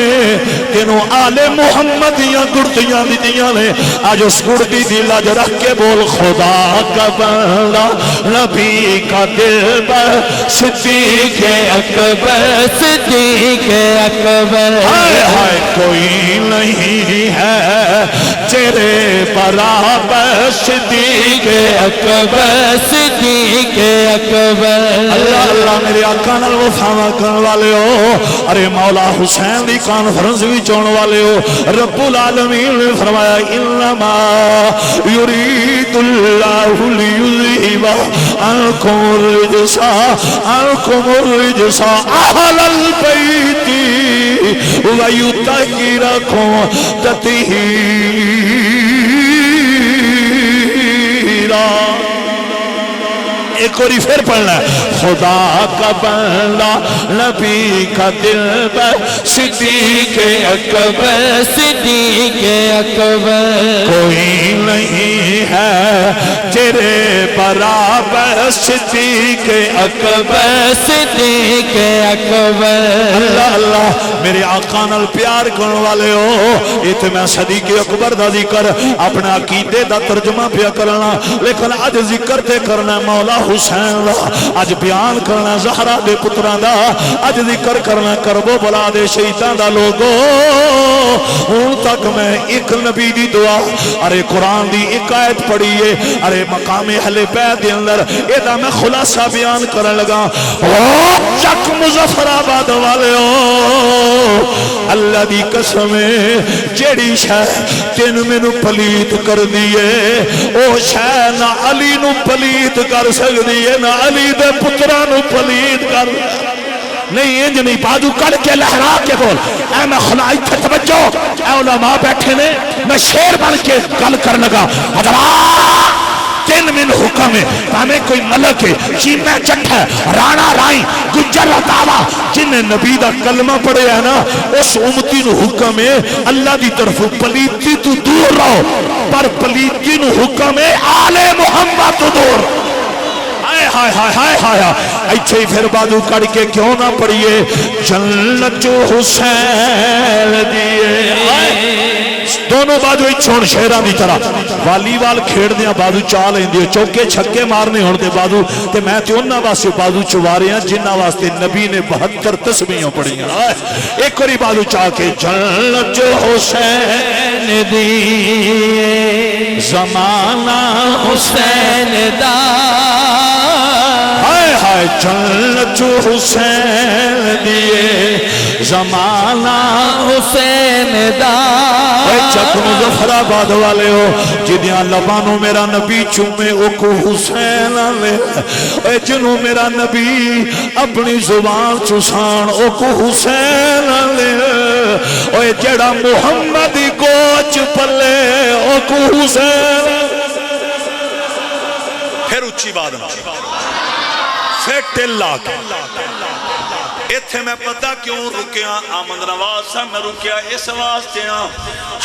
تینوں آل محمد یا گڑتیاں دیاں نے اج اس گڑتی دی لاج رکھ کے بول خدا کا بندہ نبی کا دل پر صدیق اکبر صدیق اکبر ہائے ہائے کوئی نہیں ہے تیرے برابر صدیق اکبر صدیق اکبر اللہ اللہ میرے آقا نال وفا کرن والے ہو ارے مولا حسین دی کانفرنس بھی چون والے ہو رب العالمین نے فرمایا انما یرید اللہ لیذہب عنکم الرجس اہل البیت ویطہرکم تطہیرا ایک اور پھر پڑھنا ہے خدا کا بندہ نبی کا دل پر صدیق اکبر صدیق اکبر کوئی نہیں ہے تیرے برابر صدیق اکبر صدیق اکبر اللہ اللہ میرے آقا نال پیار کرنے والے ہو یہ تو میں صدیق اکبر دا ذکر اپنا عقیدے دا ترجمہ پیا کرنا لیکن اج ذکر تے کرنا مولا حسین دا اج بیان کرنا زہرا دے پتران دا اج ذکر کرنا کربو بلا دے شہیدان دا لوگو ہن تک میں ایک نبی دی دعا ارے قرآن دی ایک آیت پڑھیے ارے مقام اہل بیت دے اندر اے دا میں خلاصہ بیان کرن لگا چک مظفر آباد والے ہو اللہ دی قسم جیڑی شے تین مینوں پلیت کر دیے او شے نہ علی نو پلیت کر سکدی ہے نہ علی دے پتراں نو پلیت کر نہیں انج نہیں بازو کڑ کے لہرا کے بول اے میں خدا ایتھے توجہ اے علماء بیٹھے نے میں شیر بن کے گل کر لگا حضرات تین من حکم ہے ہمیں کوئی ملک ہے چیمہ چٹھ ہے رانا رائی گجر رتاوا جن نبی دا کلمہ پڑے ہے نا اس امتی نو حکم ہے اللہ دی طرف پلیتی تو دور رہو پر پلیتی نو حکم ہے آل محمد تو دور ہائے ہائے ہائے ہائے ایچھے پھر بازو کڑ کے کیوں نہ پڑھئے جنت حسین دیئے دونوں بازو چھوڑ شہران دی طرح والی وال کھیڑ دیا بازو چاہ لیں دیئے چوکے چھکے مارنے ہون دے بازو تے میں تے انہا واسے بازو چوارے ہیں جنہا واسے نبی نے 72 تسبیحوں پڑھی ہیں ایک اور بازو چاہ کے جنت حسین دیئے زمانہ حسین دا ہائے ہائے جنت حسین دیئے زمانہ حسین دا اے چک مظفر آباد والے ہو جدیاں لبانوں میرا نبی چومے او کو حسین لے اے جنوں میرا نبی اپنی زبان چسان او کو حسین لے اے جڑا محمد گوچ پلے او کو حسین پھر اچھی بات پھر ٹل لا کے ایتھے میں پتہ کیوں رکیا آمد نواز صاحب میں رکیا اس واسطے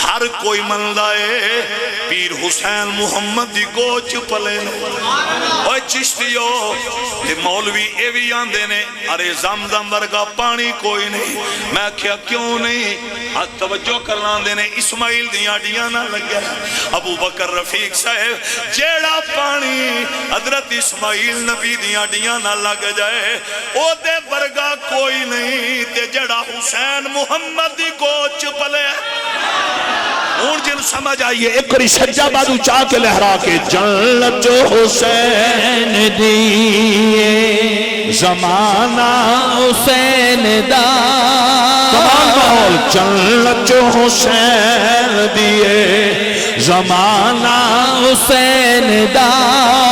ہر کوئی مندائے پیر حسین محمد دی گوچ پلے اوہ چشتیو تے مولوی ایوی آندے نے ارے زمزم ورگا پانی کوئی نہیں میں کیا کیوں نہیں توجہ کرنا دے نے اسماعیل دیاں ڈیاں نہ لگے ابو بکر رفیق صاحب جیڑا پانی حضرت اسماعیل نبی دیاں ڈیاں نہ لگ جائے او دے ورگا کوئی نہیں تے جڑا حسین محمد دی گوچ پلے اور جن سمجھ آئیے ایک کری سجا بازو چاہ کے لہرا کے جنت جو حسین دیئے زمانہ حسین دا تمام ماحول جنت جو حسین دیئے زمانہ حسین دا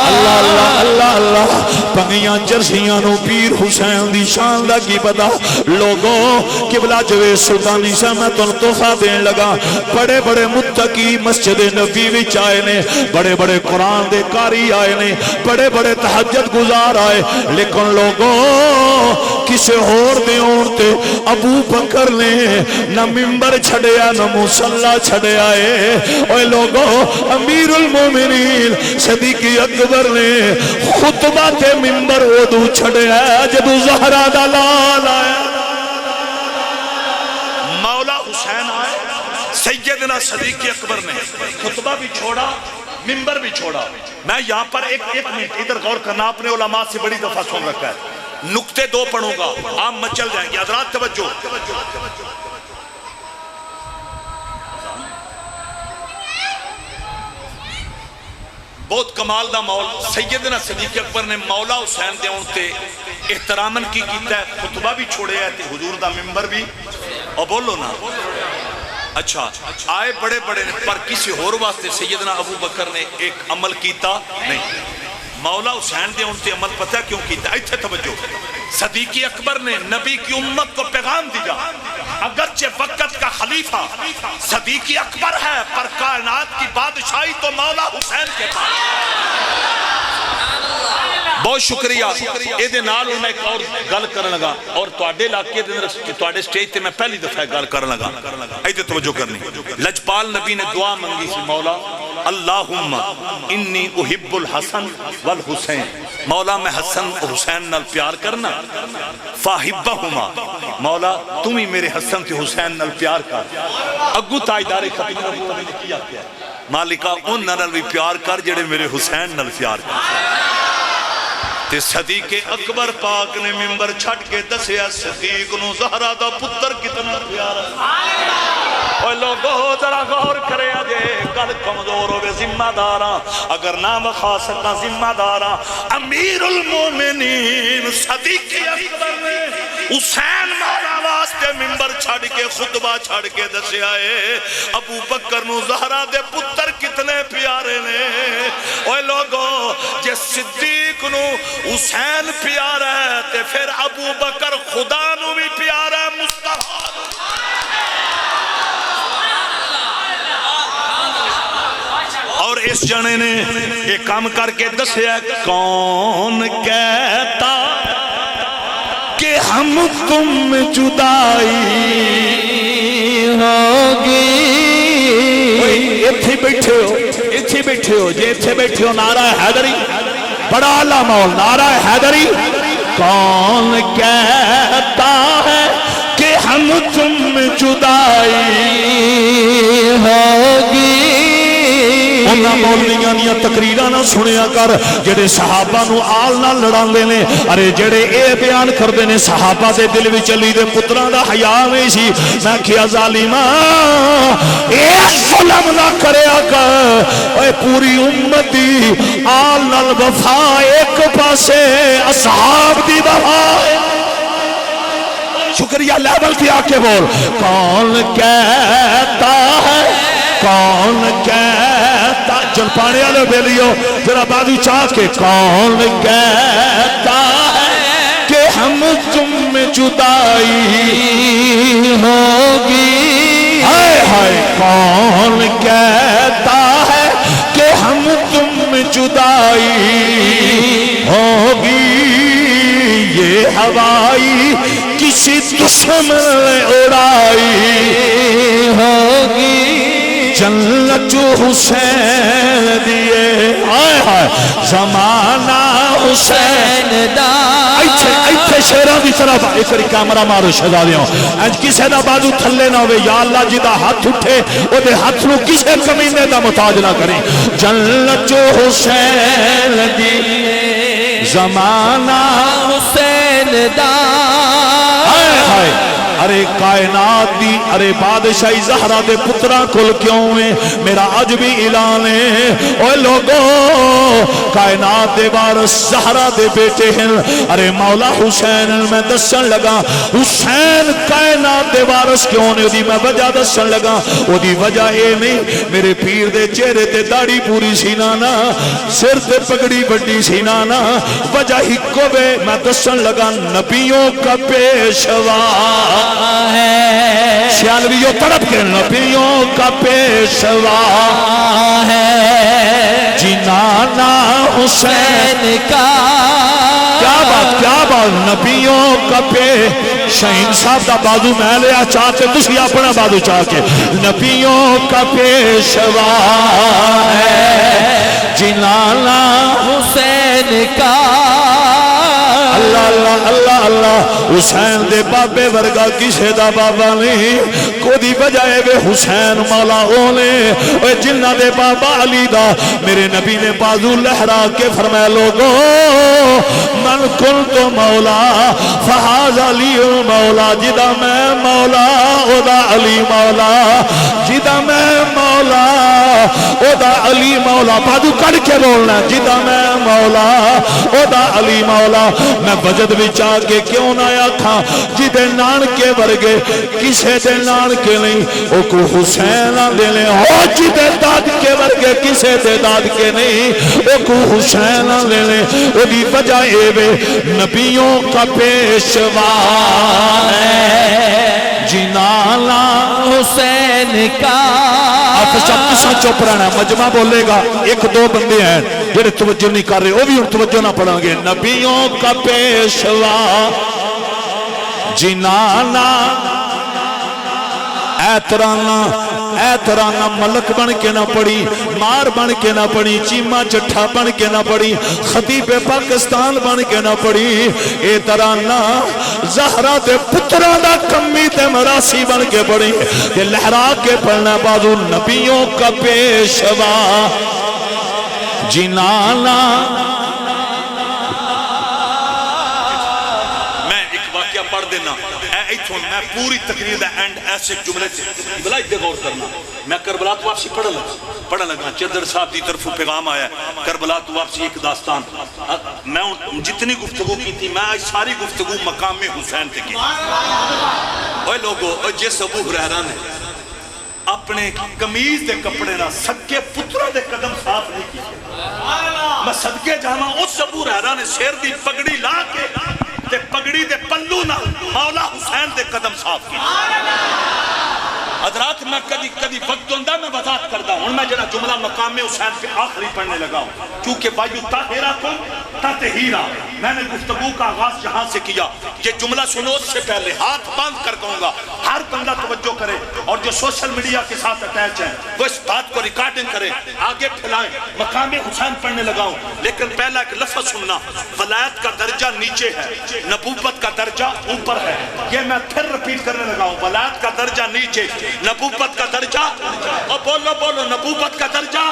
اللہ اللہ اللہ اللہ پنگیاں جرسیاں نو پیر حسین دی شان دا کی پتا لوگوں قبلہ جوے سلطانی سے میں تن تحفہ دین لگا بڑے بڑے متقی مسجد نبی وچ آئے نے بڑے بڑے قرآن دے کاری آئے نے بڑے بڑے تہجد گزار آئے لیکن لوگوں کسے ہور دے اونتے ابو بکر نے نہ ممبر چھڑیا نہ مصلی چھڑیا ہے اوہ لوگوں امیر المومنین صدیق اکبر نے خطبہ تے ممبر اودو چھڑیا جب زہرہ دلال آیا مولا حسین آئے سیدنا صدیق اکبر نے خطبہ بھی چھوڑا ممبر بھی چھوڑا میں یہاں پر ایک منٹ ادھر غور کرنا اپنے علماء سے بڑی دفعہ سن رکھا ہے نکتے دو پڑھوں گا آپ مچل جائیں گے حضرات توجہ بہت کمال دا مول سیدنا صدیق اکبر نے مولا حسین دے انتے احترامن کی کیتا ہے خطبہ بھی چھوڑے ہے تے حضور دا ممبر بھی اور بولو نا اچھا آئے بڑے بڑے نے پر کسی اور واسطے سیدنا ابو بکر نے ایک عمل کیتا نہیں مولا حسین دے انتے عمل پتہ کیوں کیتا ایتھے توجہ صدیق اکبر نے نبی کی امت کو پیغام دیا اگرچہ وقت کا خلیفہ صدیق اکبر ہے پر کائنات کی بادشاہی تو مولا حسین کے پاس بہت شکریہ ایدے نال میں ایک اور گل کرنے لگا اور توڑے علاقے توڑے سٹیج تے میں پہلی دفعہ گل کرنے لگا ایدے توجہ کرنی لجپال نبی نے دعا منگی سی مولا اللہم انی احب الحسن والحسین مولا میں حسن و حسین نال پیار کرنا فاحبہما مولا تمہیں میرے حسن تے حسین نال پیار کر اگو تاجدار ختم نبوت نے کیا کیا مالکہ ان نال بھی پیار کر جڑے میرے حسین نال پیار کر تے صدیق اکبر پاک نے ممبر چھٹ کے دسیا صدیق نو زہرہ دا پتر کتنا پیارا اوہ لوگوں ذرا غور کرے آجے کل کمزور ہوئے ذمہ داراں اگر نہ بخوا سکتا ذمہ داراں امیر المومنین صدیق اکبر نے حسین مولا واسطے ممبر چھڑ کے خطبہ چھڑ کے دسے آئے ابو بکر نو زہرہ دے پتر کتنے پیارے نے اوہ لوگوں جے صدیق نو حسین پیارا ہے تے پھر ابو بکر خدا نو بھی پیارا ہے مصطفیٰ اور اس جنے نے ایک کام کر کے دسیا کون کہتا کہ ہم تم جدائی ہوگی ایتھے بیٹھے ہو جے ایتھے بیٹھے ہو نعرہ حیدری بڑا اعلیٰ مول نعرہ حیدری کون کہتا ہے کہ ہم تم جدائی ہوگی انہاں مولیاں نیا تقریرہ نہ سنیا کر جڑے صحابہ نو آل نہ لڑان دینے ارے جڑے اے بیان کر دینے صحابہ دے دل وچ علی دے پتران دا حیاء میں سی میں کیا ظالمہ اے ظلم نہ کریا کر اے پوری امتی آل نہ وفا ایک پاسے اصحاب دی وفا شکریہ لیول کی آکے بول کون کہتا ہے کون کہتا جن پانے والے بیلیو ذرا بازو چاہ کے کون کہتا ہے کہ ہم تم میں جدائی ہوگی ہائے ہائے کون کہتا ہے کہ ہم تم میں جدائی ہوگی یہ ہوائی کسی دشمن نے اڑائی ہوگی جنت جو حسین دیے آئے ہائے زمانہ حسین دا ایتھے شیرہ دی طرف ایک کری کیمرہ مارو شہزادیوں انج کسے دا بازو تھلے نہ ہوئے یا اللہ جی دا ہاتھ اٹھے او دے ہاتھ نو کسے کمینے دا محتاج نہ کریں جنت جو حسین دیے زمانہ حسین دا آئے ہائے ارے کائنات دی ارے بادشاہی زہرہ دے پترہ کل کیوں ہیں میرا آج بھی اعلان ہے اوہ لوگوں کائنات دے وارث زہرہ دے بیٹے ہیں ارے مولا حسین میں دسن لگا حسین کائنات دے وارث کیوں نے دی میں وجہ دسن لگا وہ دی وجہ اے نہیں میرے پیر دے چہرے تے داڑھی پوری سینانا سر تے پگڑی بڑی سینانا وجہ ہی کو بے میں دسن لگا نبیوں کا پیشوا ہے سیالویوں تڑپ کے نبیوں کا پیشوا ہے جنانا حسین کا کیا بات نبیوں کا شہین صاحب دا بازو میں لیا چاہتے تسی اپنا بازو چاہتے نبیوں کا پیشوا ہے جنانا حسین کا اللہ اللہ اللہ اللہ حسین دے بابے ورگا کسے دا بابا نہیں کو دی بجائے وے حسین مولا اونے اے جنہ دے بابا علی دا میرے نبی نے بازو لہرا کے فرمائے لوگو من کن تو مولا فہاز علی مولا جدا میں مولا او دا علی مولا جدا میں مولا او دا علی مولا بازو کڑ کے بولنا جدا میں مولا او دا علی مولا میں بجد بچا کے کیوں نہ آیا تھا جدے نان کے ورگے کسے دے نان کے نہیں او کو حسین دے لے ہو جدے داد کے ورگے کسے دے داد کے نہیں او کو حسین دے لے او دی بجائے وے نبیوں کا پیشوا ہے جنانا حسین کا آپ سب کسا چپ رہنا مجمع بولے گا ایک دو بندے ہیں جنہیں توجہ نہیں کر رہے وہ بھی ان توجہ نہ پڑھیں گے نبیوں کا پیشوا جنانا اے ترانہ ملک بن کے نہ پڑی مار بن کے نہ پڑی چیمہ چٹھا بن کے نہ پڑی خطیب پاکستان بن کے نہ پڑی اے ترانہ زہرہ دے پترہ دا کمی تے مراسی بن کے پڑی یہ لہرا کے پڑھنا بازو نبیوں کا پیشوا جنانا میں ایک واقعہ پڑھ دینا میں پوری تقریر دا اینڈ ایسے جملے سے بلا اتنے غور کرنا میں کربلا تو واپسی پڑھا لگا چدر صاحب دی طرف پیغام آیا کربلا تو واپسی ایک داستان میں جتنی گفتگو کی تھی میں ساری گفتگو مقام حسین تے کی اوہ لوگو جس ابو ہریرہ نے اپنے قمیض دے کپڑے نہ سکے پترہ دے قدم صاف نہیں کی میں صدقے جانا اس ابو ہریرہ نے شیر دی پگڑی لا کے تے پگڑی دے پلو نہ مولا حسین دے قدم صاف کی حضرات میں کدی وقت ہوندہ میں وضاحت کرتا ہوں میں جنہا جملہ مقام حسین پہ آخری پڑھنے لگا ہوں کیونکہ وَيُ طَاهِرَكُمْ تَطْهِيرًا میں نے گفتگو کا آغاز جہاں سے کیا یہ جملہ سنو اس سے پہلے ہاتھ باندھ کر کہوں گا ہر بندہ توجہ کرے اور جو سوشل میڈیا کے ساتھ اٹیچ ہیں وہ اس بات کو ریکارڈنگ کرے آگے پھیلائیں مقام حسین پڑھنے لگا ہوں لیکن پہلا ایک لفظ سننا ولایت کا درجہ نیچے ہے نبوت کا درجہ اوپر ہے یہ میں پھر رپیٹ کرنے لگا ہوں ولایت کا درجہ نیچے نبوت کا درجہ اور بولو نبوت کا درجہ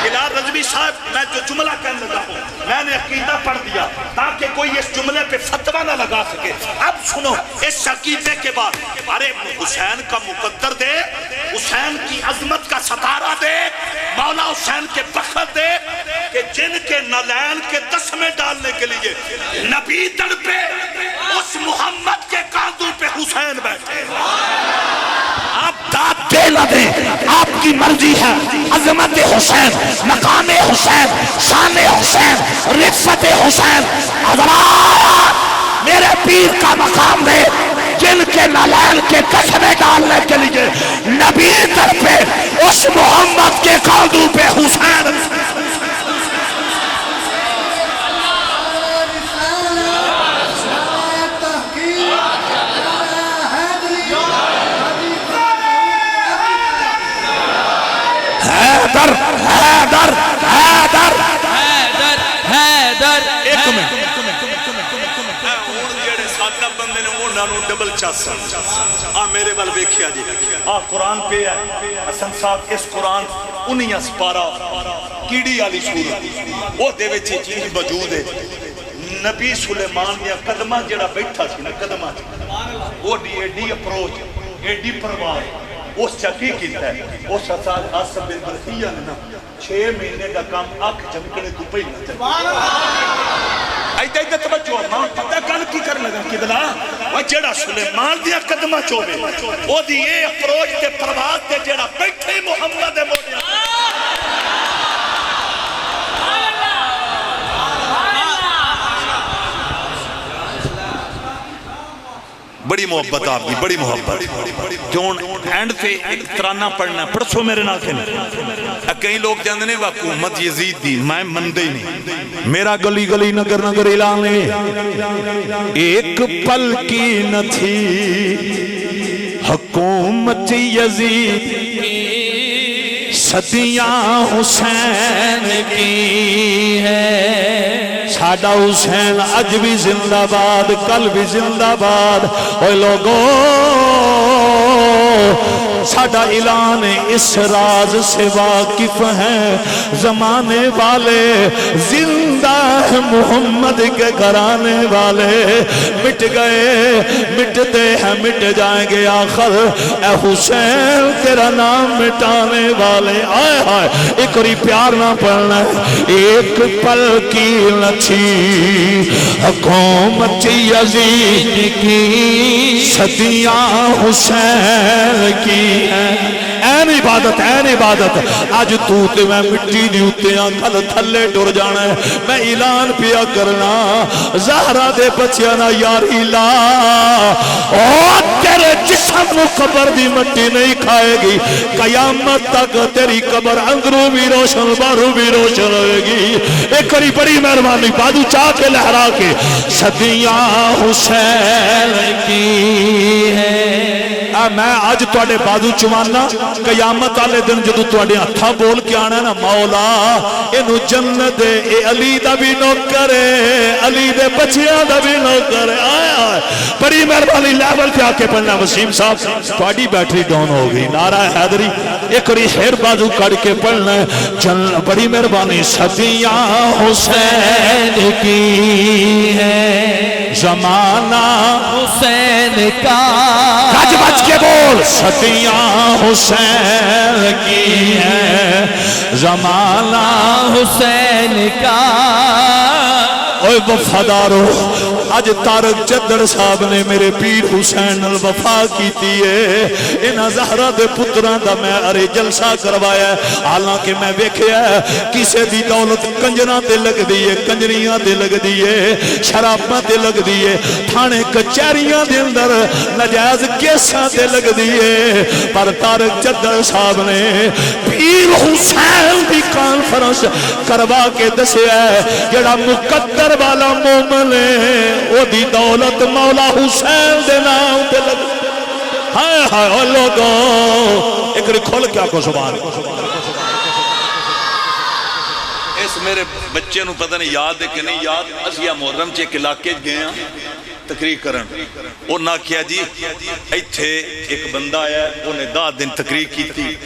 بلال رضوی صاحب میں جو جملہ کہنے لگا ہوں میں نے عقیدہ پڑھ دیا تاکہ کوئی اس جملے پہ فتوہ نہ لگا سکے اب سنو اس عقیدے کے بعد ارے حسین کا مقدر دے حسین کی عظمت کا ستارہ دے مولا حسین کے بخت دے کہ جن کے نالین کے تسمے ڈالنے کے لیے نبی در پہ اس محمد کے کاندھوں پہ حسین بیٹھے آپ داد دے نہ دیں آپ کی مرضی ہے عظمت حسین مقام حسین شان حسین رفت حسین حضرات میرے پیر کا مقام دے جن کے نالین کے قصبے ڈالنے کے لیے نبی در پہ اس محمد کے کاندھوں پہ حسین حیدر حیدر حیدر حیدر ایک منٹ جڑے سادہ بندے نے انہاں نوں ڈبل چاس آ میرے ول ویکھیا جی آ قرآن پہ ہے حسن صاحب اس قرآن 19 سپارہ کیڑی والی سورت او دے وچ چیز موجود ہے نبی سلیمان دیا قدمہ جڑا بیٹھا سی نا قدمہ وہ ڈی اپروچ ایڈی پرواز اس چکی کیتا ہے اس اساس عاصم بن برخیہ نے نا 6 مہینے کا کام اکھ چمکنے تو پہلے ایدہ ایدہ توجہ ماں پتہ کل کی کر لگا کدلا وہ جڑا سلیمان دیا قدمہ چوبے وہ دی یہ اپروچ تے پرواز تے جڑا بیٹھے محمد موڑیا بڑی محبت آپ کی بڑی محبت کیوں اینڈ پہ ایک ترانہ پڑھنا پڑھو میرے نال کھنے کئی لوگ جاندے نے حکومت یزید دی میں مندے ہی نہیں میرا گلی گلی نگر نگر اعلان ایک پل کی نہ تھی حکومت یزید صدیاں حسین کی ہے ساڈا حسین اج بھی زندہ باد کل بھی زندہ باد اوے لوگو ساڈا اعلان اس راز سے واقف ہیں زمانے والے زندہ ہے محمد کے گھرانے والے مٹ گئے مٹتے ہیں مٹ جائیں گے آخر اے حسین تیرا نام مٹانے والے آئے آئے ایک اور پیار نہ پڑھنا ایک پل کی لچھی حکومت یزید کی صدیاں حسین کی این عبادت آج تو تے میں مٹی دی اتے کل تھلے ڈر جانا ہے میں اعلان پیا کرنا زہرہ دے بچیانا یاری لا اور تیرے جسم نو قبر دی مٹی نہیں کھائے گی قیامت تک تیری قبر اندروں بھی روشن باروں بھی روشن ہوئے گی ایک بڑی مہربانی بادو چاہ کے لہرا کے صدیاں حسین کی ہے میں آج توڑے بادو چوانا قیامت آلے دن جدو توڑے ہتھا بول کے آنا نا مولا انہوں جنت دے اے علی دا بھی نو کرے علی دے بچیاں دا بھی نو کرے آئے آئے بڑی مہربانی لیول پہ آکے پڑھنا وسیم صاحب توڑی بیٹری ڈاؤن ہو گئی نعرہ حیدری ایک اور خیر بازو کڑ کے پڑھنا بڑی مہربانی صدیاں حسین کی ہے زمانہ حسین کا گج بچ کے بول صدیاں حسین کی ہے زمانہ حسین کا اوہ وفادارو آج تارک چدر صاحب نے میرے پیر حسین الوفا کی تیئے انہا زہرہ دے پتران دا میں ارے جلسہ کروایا ہے حالانکہ میں بیکھیا ہے کسے دی دولت کنجران تے لگ دیئے کنجریاں تے لگ دیئے شراباں تے لگ دیئے تھانے کچھاریاں دے اندر نجائز کیساں تے لگ دیئے پر تارک چدر صاحب نے پیر حسین دی کانفرنس کروا کے دسے ہے جڑا مقدر والا مومن ہے او دی دولت مولا حسین دے نام دے لگ ہائے ہائے او لوگو ایک کھول کیا کو سبحان اس میرے بچے نو پتہ نہیں یاد ہے کہ نہیں یاد اسیا محرم چے ایک علاقے گئے ہیں تقریر کرن وہ نہ کیا جی ایتھے ایک بندہ آیا انہیں 10 دن تقریر کی تھی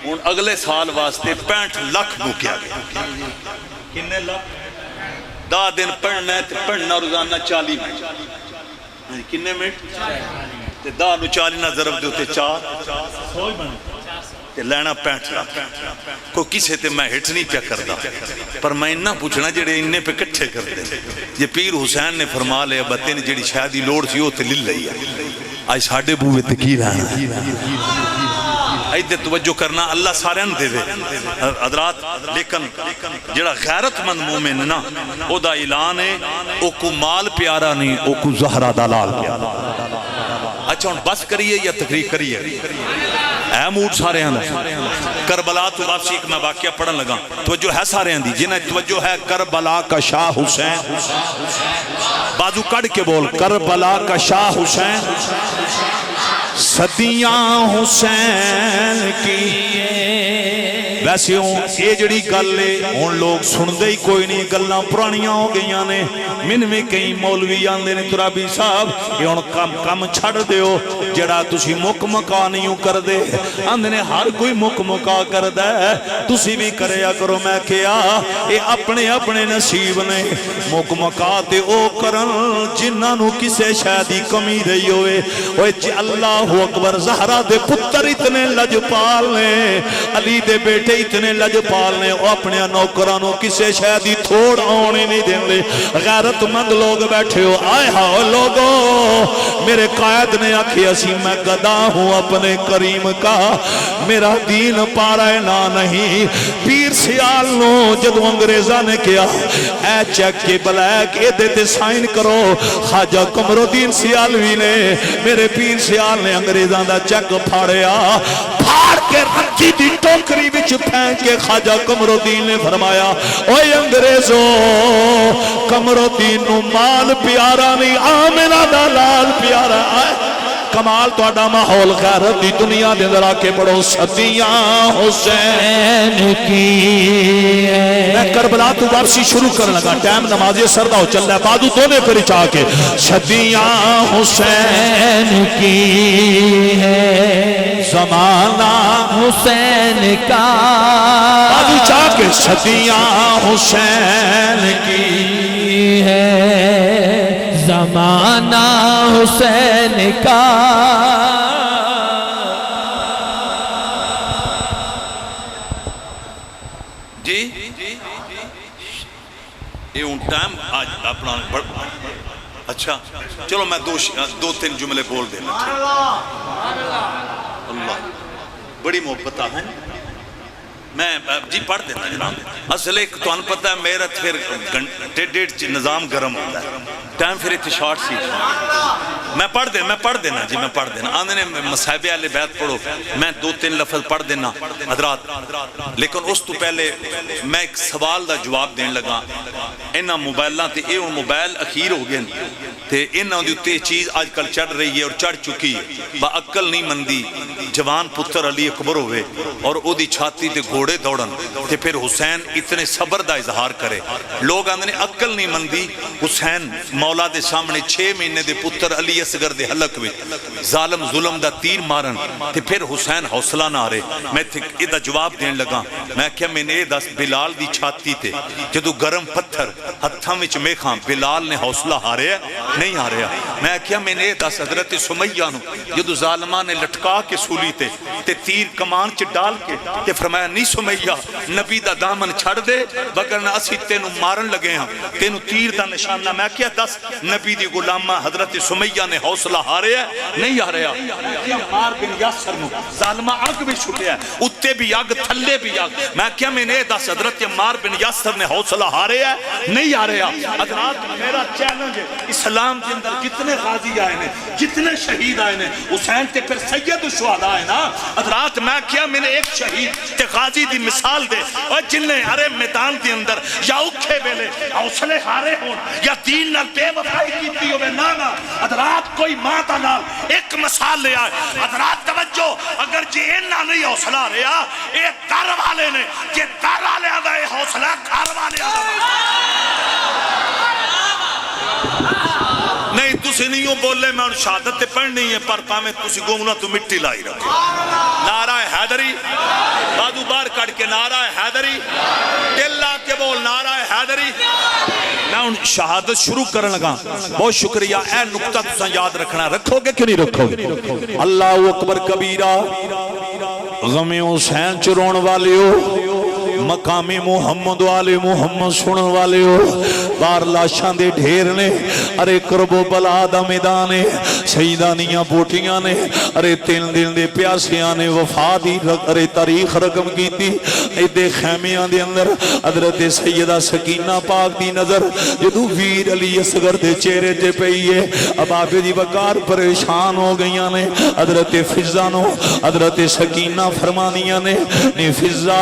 ان اگلے سال واسطے 65 لاکھ نو کیا گیا کنے لاکھ 10 دن پڑھنا ہے پڑھنا روزانہ 40 منٹ کنے منٹ 10 نو 40 نہ ضرب دیتے 4 لینا 65 لاکھ کوئی کسے تے میں ہٹ نہیں پیا کردہ پر میں انہا پوچھنا جڑے انہیں پہ کٹھے کر دے یہ پیر حسین نے فرما لے بتے نے جڑی شاہدی لوڑ سی ہوتے لل لئی آج ساڑھے بوئے تکیر ہیں ایدے توجہ کرنا اللہ سارے ان دے دے حضرات لیکن جڑا غیرت مند مومن نا او دا اعلان ہے او کو مال پیارا نہیں او کو زہرہ دلال پیارا اچھا ان بس کریے یا تقریر کریے اے موڈ سارے ہیں کربلا تو واپسی ایک میں واقعہ پڑھن لگا توجہ ہے سارے ہیں دی جنہیں توجہ ہے کربلا کا شاہ حسین بازو کڑ کے بول کربلا کا شاہ حسین صدیاں حسین کی ویسے یہ جڑی گل ہے ہن لوگ سنتے ہی کوئی نہیں، گلاں پرانیاں ہو گئیاں نے۔ من میں کئی مولوی آندے نے ترابی صاحب یہ ہن کم چھڑ دیو جڑا تسی مک مکا نہیں کردے، آندے نے ہر کوئی مک مکا کردا ہے، تسی بھی کریا کرو۔ میں کہیا اے اپنے اپنے نصیب نے، مک مکا تے او کرن جنہاں نو کسے شے دی کمی رہی ہوئے۔ اوے اللہ اکبر، زہرا دے پتر اتنے لجپال نے، علی دے بیٹے اتنے لجپال نے، او اپنے نوکراں نو کسے شے دی تھوڑ آنے نہیں دیندے۔ غیرت مند لوگ بیٹھے ہو، آئے ہاں لوگو، میرے قائد نے آکھی اسی میں گدا ہوں اپنے کریم کا، میرا دین پارائنا نہیں۔ پیر سیال نو جدو انگریزہ نے کیا اے چیک کے بلیک اے دیتے سائن کرو، خواجہ قمر الدین سیالوی نے، میرے پیر سیال نے انگریزاں دا چیک پھاڑیا، پھاڑ کے رکھی دی ٹوکری وچ پھینک کے خواجہ قمر الدین نے فرمایا اوے انگریزو، قمر الدین نو مال پیارا نہیں، آمنہ دا لال پیارا ہے۔ کمال تو آڈا ماحول غیرت دی دنیا دے اندر آکے پڑھو، صدیاں حسین کی ہے۔ میں کربلا تو واپسی شروع کرنے لگا، ٹائم نمازی سردہ ہو چل رہا ہے، بادو دونے کری چاہ کے صدیاں حسین کی ہے، زمانہ حسین کا بادو چاہ کے صدیاں حسین کی ہے، زمانہ حسین کا۔ جی یہ ان ٹائم آج اپنا اچھا چلو میں دو تین جملے بول دینا۔ اللہ بڑی محبت ہے، میں جی پڑھ دینا جناب۔ اصل ایک تو ان پتہ ہے میرا پھر ڈیڑھ نظام گرم ہوتا ہے، ٹائم پھر اتنی شارٹ سی، میں پڑھ دینا جی، میں پڑھ دینا۔ آندھنے مصحب اہل بیت پڑھو، میں دو تین لفظ پڑھ دینا حضرات، لیکن اس تو پہلے میں ایک سوال دا جواب دین لگا۔ انہاں موبائلوں تے اے موبائل اخیر ہو گئے تے انہاں دی تے چیز آج کل چڑھ رہی ہے اور چڑھ چکی ہے، با عقل نہیں مندی جوان پتر علی اکبر ہوئے اور او دی چھاتی تے گھوڑے دوڑن تے پھر حسین اتنے صبر دا اظہار کرے۔ لوگ آندھنے عقل نہیں مندی، حسین مولا دے سامنے 6 مہینے دے پتر علی اصغر دے حلق وچ ظالم ظلم دا تیر مارن تے پھر حسین حوصلہ نہ آرے۔ میں ادھا جواب دین لگا، میں کیا میں نے دس بلال دی چھاتی تے جدو گرم پتھر ہتھاں وچ میکھاں بلال نے حوصلہ ہارے نہیں ہارے۔ میں کیا میں نے دس حضرت سمیہ نو جدو ظالمہ نے لٹکا کے سولی تے تیر کمان چ ڈال کے تے فرمایا نہیں سمیہ نبی دا دامن چھڑ دے وگرنہ اسی تینو مارن لگے ہاں، تینو تیر دا نشانہ۔ میں کیا دس نبی دی غلامہ حضرت سمیہ نے حوصلہ ہارے نہیں ہارے۔ عمار بن یاسر نو ظالمہ آگ بھی چھٹے ہے، اتے بھی آگ تھلے بھی آگ۔ میں کیا میں نے دس حضرت عمار بن یاسر نے حوصلہ ہارے نہیں ہارے۔ حضرات میرا چیلنج ہے، اسلام کے اندر جتنے غازی آئے ہیں، جتنے شہید آئے ہیں، حسین تے پھر سید الشہداء ہے نا حضرات۔ میں کیا میں نے ایک شہید تے غازی دی مثال دے اور جنہیں ارے میدان دی اندر یا اکھے ویلے حوصلے ہارے ہون یا دین نال بے وفائی کیتی ہوئے نانا حضرات کوئی ماں تا نال ایک مثال لے آئے۔ حضرات توجہ، اگر جی انہا نہیں حوصلہ رہا اے در والے نے، جی در والے آدھا اے حوصلہ گھر والے آدھا نہیں۔ تسی نہیں ہو بولے میں ان شہادت تے پڑھنی ہے پر پامیں تسی گونگنا تو مٹی لائی رکھو۔ نعرہ حیدری بادو بار کٹ کے نعرہ حیدری دل لا کے بول نعرہ حیدری۔ میں ان شہادت شروع کرنے لگا، بہت شکریہ۔ اے نکتہ تساں یاد رکھنا، رکھو گے کہ نہیں رکھو گے؟ اللہ اکبر کبیرہ، غم حسین چرون والے ہو، مقامی محمد والے محمد سنن والے ہو، بار لاشاں دے ڈھیر نے، ارے کرب و بلا دا میدان نے، شہیدانیاں بوٹیاں نے، ارے تین دن دے پیاسیاں نے وفا دی ارے تاریخ رقم کی تھی۔ ایدے خیمیاں دے اندر حضرت سیدہ سکینہ پاک دی نظر جدو ویر علی اصغر دے چہرے تے پئیے، اب آپ دی وقار پریشان ہو گئیاں نے۔ حضرت فضہ نو حضرت سکینہ فرمانیاں نے، نی فضہ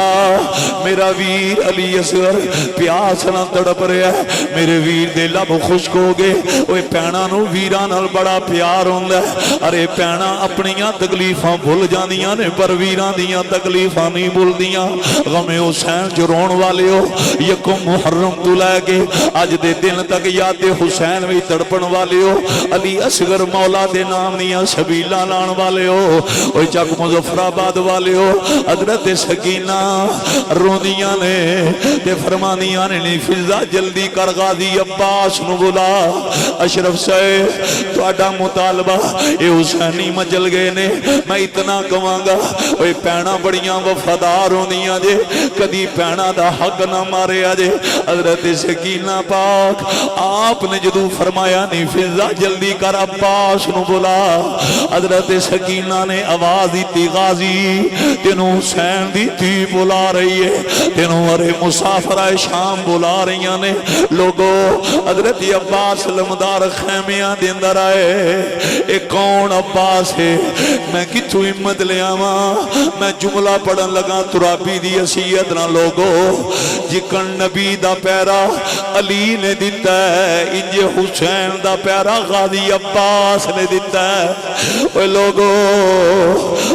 میرے میرا ویر علی اصغر پیاس نہ تڑپ رہا ہے میرے ویر دے لب خشک ہو گئے اوے پینا نو ویراں نال بڑا پیار ہوندا ہے ارے پینا اپنیاں تکلیفاں بھول جاندیاں نے پر ویراں دیاں تکلیفاں نہیں بھولدیاں غم حسین جو رون والے ہو یکم محرم تو لے کے اج دے دن تک یاد حسین وی تڑپن والے ہو علی اصغر مولا دے نام دیاں سبیلاں لان والے ہو اوے چک مظفر آباد والے ہو حضرت سکینہ روندیاں نے تے فرمانیاں نے نہیں فضا جلدی کر غازی عباس نو بلا اشرف صاحب تہاڈا مطالبہ اے حسینی مچل گئے نے میں اتنا کہاں گا اوے پینا بڑیاں وفادار ہوندیاں جے کدی پینا دا حق نہ مارے جے حضرت سکینہ پاک آپ نے جدو فرمایا نہیں فضا جلدی کر عباس نو بلا حضرت سکینہ نے آواز دیتی غازی تینوں حسین دی تھی بلا رہی ہے تینوں ارے مسافرہ شام بلا رہی نے لوگو حضرت عباس لمدار خیمیاں دے اندر آئے ایک کون عباس ہے میں کتھو ہمت لے آواں میں جملہ پڑھن لگا ترابی دی حیثیت نہ لوگو جکن نبی دا پیرا علی نے دیتا ہے انجے حسین دا پیرا غازی عباس نے دیتا ہے اے لوگو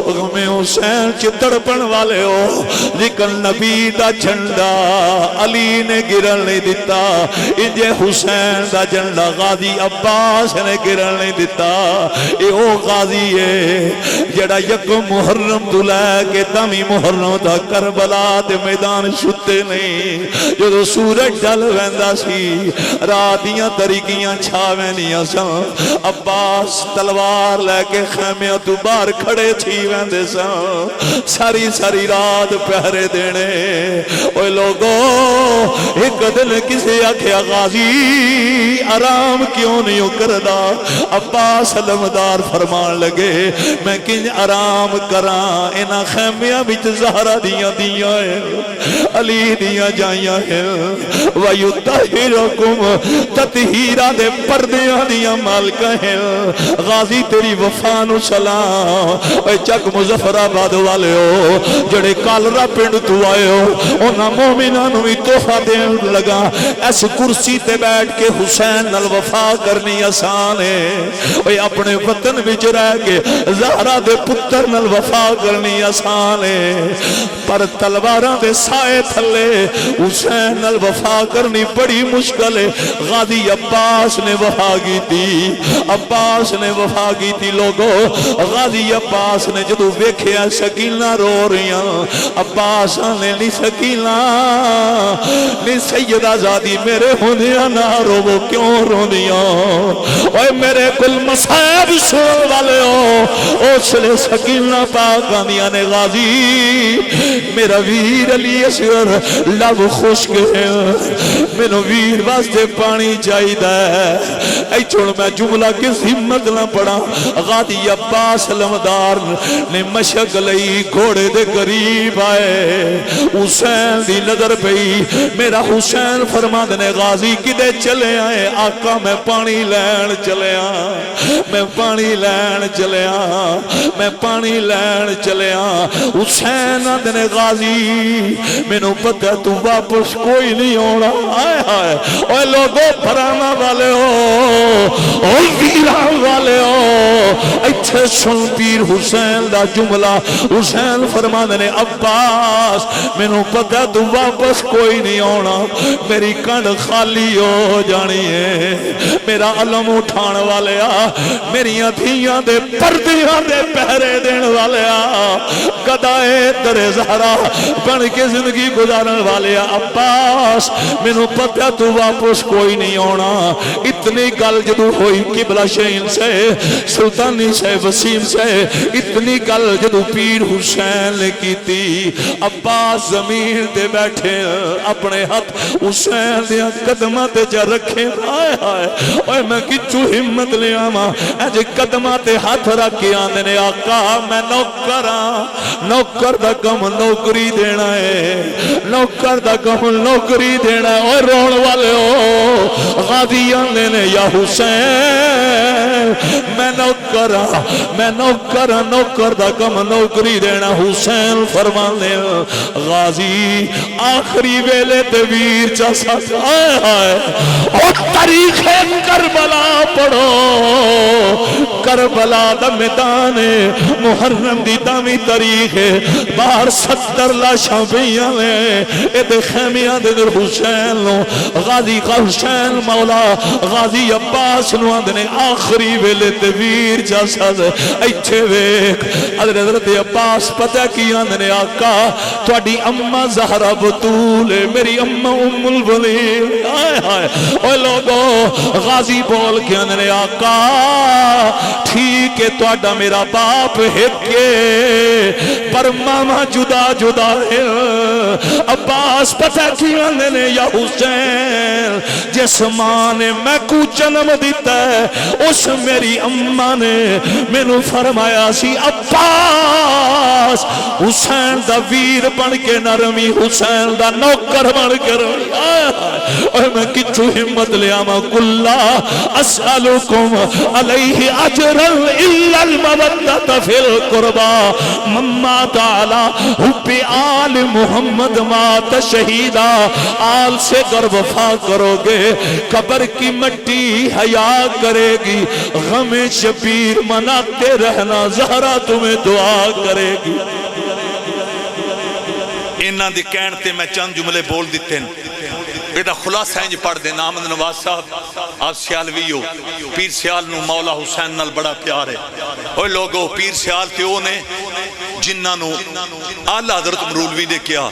غم حسین چتڑ پن والے ہو لیکن نبی دا جھنڈا علی نے گرن نہیں دیتا انجے حسین دا جھنڈا غازی عباس نے گرن نہیں دیتا اے او غازی ہے جڑا یکم محرم تو لے کے دمی محرم دا کربلا دے میدان شتے نہیں جو سورج ڈل ویندا سی راتیاں طریقیاں چھاوینیاں سن عباس تلوار لے کے خیمیاں تو باہر کھڑے تھی ویندے سن ساری ساری رات پہرے دینے اوے لوگو ایک دن کسے آکھیا غازی آرام کیوں نہیں کردا عباس علمدار فرمان لگے میں کنج آرام کراں انہاں خیمیاں وچ زہرا دیاں دیاں علی دیاں جائیاں ہیں وَيُطَهِّرُكُمْ تَطْهِيرًا دے پردیاں دیاں مالکہ ہیں غازی تیری وفانو سلام اے چک مظفر آباد والے ہو جڑے کالرا پنڈ تو آئے ہو انہاں مومنانو بھی تحفہ دین لگا ایس کرسی تے بیٹھ کے حسین نال وفا کرنی آسان ہے اے اپنے وطن وچ رہ کے زہرا دے پتر نال وفا کرنی آسان ہے پر تلواراں دے سائے تھلے حسین نال وفا کرنی بڑی مشکل ہے غازی عباس نے وفا کی تھی عباس نے وفا کی تھی لوگو غازی عباس نے جدو ویکھیا سکینہ رو رہیاں عباس نے لی سکینہ لی سیدہ زادی میرے ہوندیاں نہ رو وہ کیوں رو دیاں اوے میرے کل مسائب سن والے ہو اس لئے سکینہ پاک آندیاں نے غازی میرا ویر علی اصغر لب خشک ہے مینو ویر واسطے پانی چاہی دا ہے اے چھوڑ میں جملہ کس ہمت نہ پڑا غازی عباس علمدار نے مشک لئی گھوڑے دے قریب آئے حسین دی نظر پئی میرا حسین فرما دنے غازی کدے چلے آئے آقا میں پانی لین چلے میں پانی لین چلے میں پانی لین چلے حسین دنے غازی مینو پتہ تو واپس کوئی نہیں ہونا آئے آئے اوہ لوگوں پرانا والے ہو اوہ ویران والے ہو ایتھے سن پیر حسین دا جملہ حسین فرما دنے عباس مینو پتہ تو واپس کوئی نہیں ہونا میری کنڈ خالی ہو جانی ہے میرا علم اٹھان والے میری دھیاں دے پردیاں دے پہرے دین والے گدائے در زہرا بن کے زندگی گزارن والے عباس مینو پتہ تو واپس کوئی نہیں ہونا اتنی گل جدو ہوئی قبلہ شہین سے سلطانی سے وسیم سے اتنی گل جدو پیر حسین نے کی تھی عباس زمین دے بیٹھے اپنے ہاتھ حسین دیا قدمات جا رکھے آئے آئے اوہ میں کچھو ہمت لے آما ایجے قدمات ہاتھ رکھے آندے نے آقا میں نوکر دا کم نوکری دینا ہے نوکر دا کم نوکری دینا ہے اور رون والے ہو غازی آندے نے یا حسین میں نوکر نوکر دا کم نوکری دینا حسین فرمانے غازی آخری ویلے تے ویر چا ساتھ آئے آئے اور تاریخ کربلا پڑھو کربلا دا میدان محرم دی دامی تاریخ باہر 70 لاشاں بیاں لے اے خیمیاں دے در حسین نو غازی حسین مولا غازی عباس نو آندنے آخری ویلے تے ویر جا ساز ایچھے ویک حضرت عباس پتہ کی آندنے آقا توڑی اممہ زہرہ بطول میری اممہ ام الولین آئے آئے اوہ لوگو غازی بول کے آندنے آقا ٹھیک ہے توڑا میرا باپ ہکے پر ماما جدا جدا ہے عباس پتہ کی آندنے یا حسین جس ماں نے میں کو جنم دیتا ہے اس میری اممہ نے میں نو فرمایا سی عباس حسین دا ویر بن کے نرمی حسین دا نوکر بن کے رمی اور میں کچھو ہمت لیا ما کلا اسألکم علیہ اجرا الا المودت فی القربہ مما تعالی حب آل محمد مات شہیدہ آل سے گر وفا کرو گے قبر کی مٹی حیا کرے گی غم شبیر مناتے رہنا زہرا تمہیں دعا کرے گی انہاں دی کہن تے میں چند جملے بول دیتے ہیں بیٹا خلاصہ انج پڑھ دینا احمد نواز صاحب آپ سیالوی ہو پیر سیال نو مولا حسین نال بڑا پیار ہے اوہ لوگو پیر سیال تے او نے جنہاں نو آلہ حضرت مرولوی نے کیا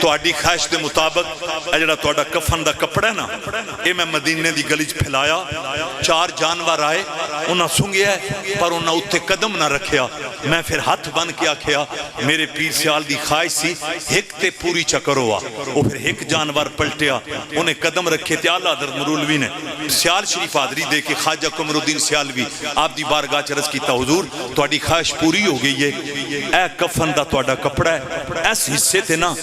تو آڈی خواہش دے مطابق اجڑا تو آڈا کفن دا کپڑا ہے نا اے میں مدینے دی گلیج پھیلایا 4 جانور آئے انہاں سنگیا ہے پر انہاں اتے قدم نہ رکھیا میں پھر ہاتھ بن کیا کیا میرے پیر سیال دی خواہش سی ایک تے پوری چکر ہوا وہ پھر ایک جانور پلٹیا انہیں قدم رکھے تھے آلہ حضرت مرولوی نے سیال شریف حاضری دے کے خواجہ قمر الدین سیالوی آپ دی بارگاہ چرز کیتا حضور تو آڈی خواہش پوری ہو گئی ہے اے کفن دا تو آڈا کپڑا ہے ایس حصے تھے نا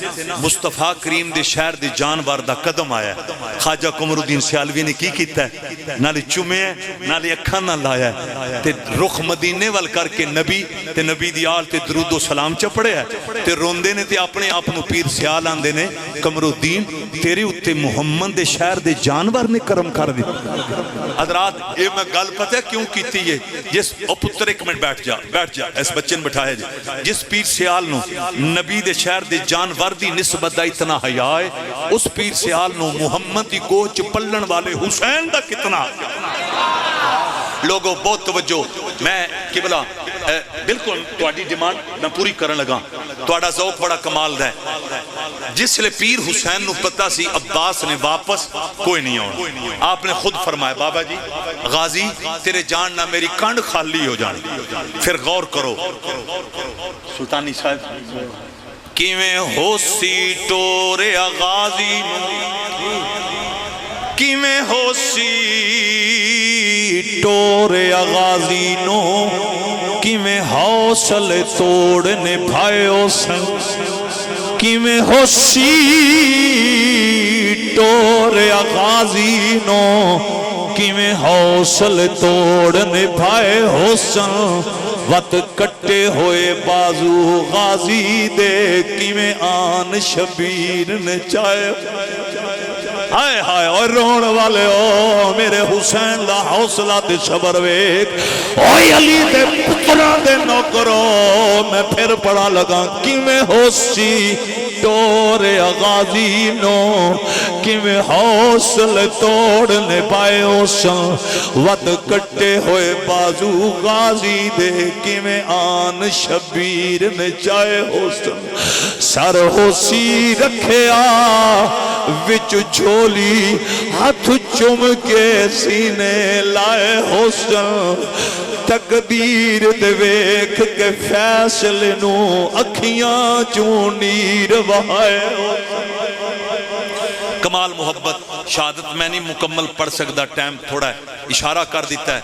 مصطفیٰ کریم دے شہر دے جانور دا قدم آیا ہے خواجہ قمر الدین سیالوی نے کی کیتا ہے نالے چمے ہیں نالے اکھاں نہ لایا ہے تے رخ مدینے وال کر کے نبی تے نبی دی آل تے درود و سلام چپڑے ہے تے روندے نے تے اپنے آپنو پیر سیال آندے نے قمر الدین تیرے اتے محمد دے شہر دے جانور نے کرم کر دی حضرات یہ میں گل پتہ کیوں کیتی ہے جس او پتر ایک منٹ بیٹھ جا اس بچے نے بٹھایا جس پیر سیال نو نبی دے شہر دے جانور دی نسبت دا اتنا حیا ہے اس پیر سیال نو محمد دی گوچ پلن والے حسین دا کتنا لوگوں بہت توجہ میں قبلہ بالکل توڑی ڈیمانڈ میں پوری کرن لگا توڑا ذوق بڑا کمال ہے جس لئے پیر حسین نو پتہ سی عباس نے واپس کوئی نہیں ہونا آپ نے خود فرمایا بابا جی غازی تیرے جان نہ میری کانڈ خالی ہو جانی پھر غور کرو سلطانی صاحب کیویں ہو سی ٹورے غازی کیویں ہو سی ٹورے غازی نو کیویں حوصل توڑنے بھائیو سن کیویں ہو سی ٹورے غازی نو کیویں حوصل توڑنے بھائیو سن وط کٹے ہوئے بازو غازی دے کیویں آن شبیر نے چاہے ہائے ہائے اور رون والے او میرے حسین دا حوصلہ دے صبر ویک اوہ علی دے پتران دے نوکرو میں پھر پڑا لگا کیویں ہو سی ٹورے غازی نو کیویں حوصل توڑنے پائے اوسن ود کٹے ہوئے بازو غازی دے کیویں آن شبیر نے چاہے اوسن سر ہو سی رکھے وچ جھولی ہاتھ چم کے سینے لائے حسن تقدیر دے ویکھ کے فیصلے نو اکھیاں چوں نیر وہائے کمال محبت شہادت میں نہیں مکمل پڑھ سکتا ٹائم تھوڑا ہے اشارہ کر دیتا ہے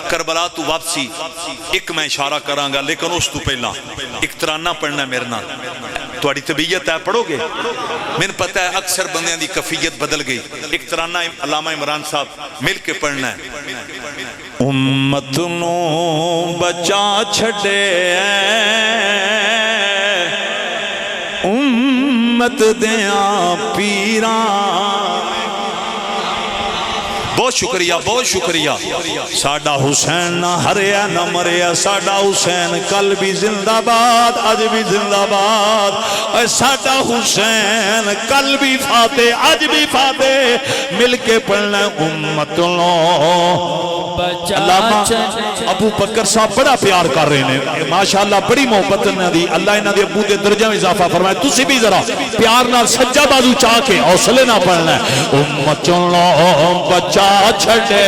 کربلا تو واپسی ایک میں اشارہ کراں گا لیکن اس تو پہلا ایک ترانہ پڑھنا ہے میرے نال تھوڑی طبیعت ہے پڑھو گے میں نے پتہ ہے اکثر بندیاں دی کفیت بدل گئی ایک ترانہ علامہ عمران صاحب مل کے پڑھنا ہے امت نو بچا چھڑے امت دیاں پیران بہت شکریہ ساڈا حسین نہ ہریا نہ مریا ساڈا حسین کل بھی زندہ باد آج بھی زندہ باد اے ساڈا حسین کل بھی فاتح آج بھی فاتح مل کے پڑھنا امت لو علامہ ابو بکر صاحب بڑا پیار کر رہے ہیں ماشاءاللہ بڑی محبت انہاں دی اللہ انہاں دے ابو دے درجہ میں اضافہ فرمائے تسی بھی ذرا پیار نال سجا بازو چاہ کے حوصلے نہ پڑھنا ہے امت لو بچا چھڑے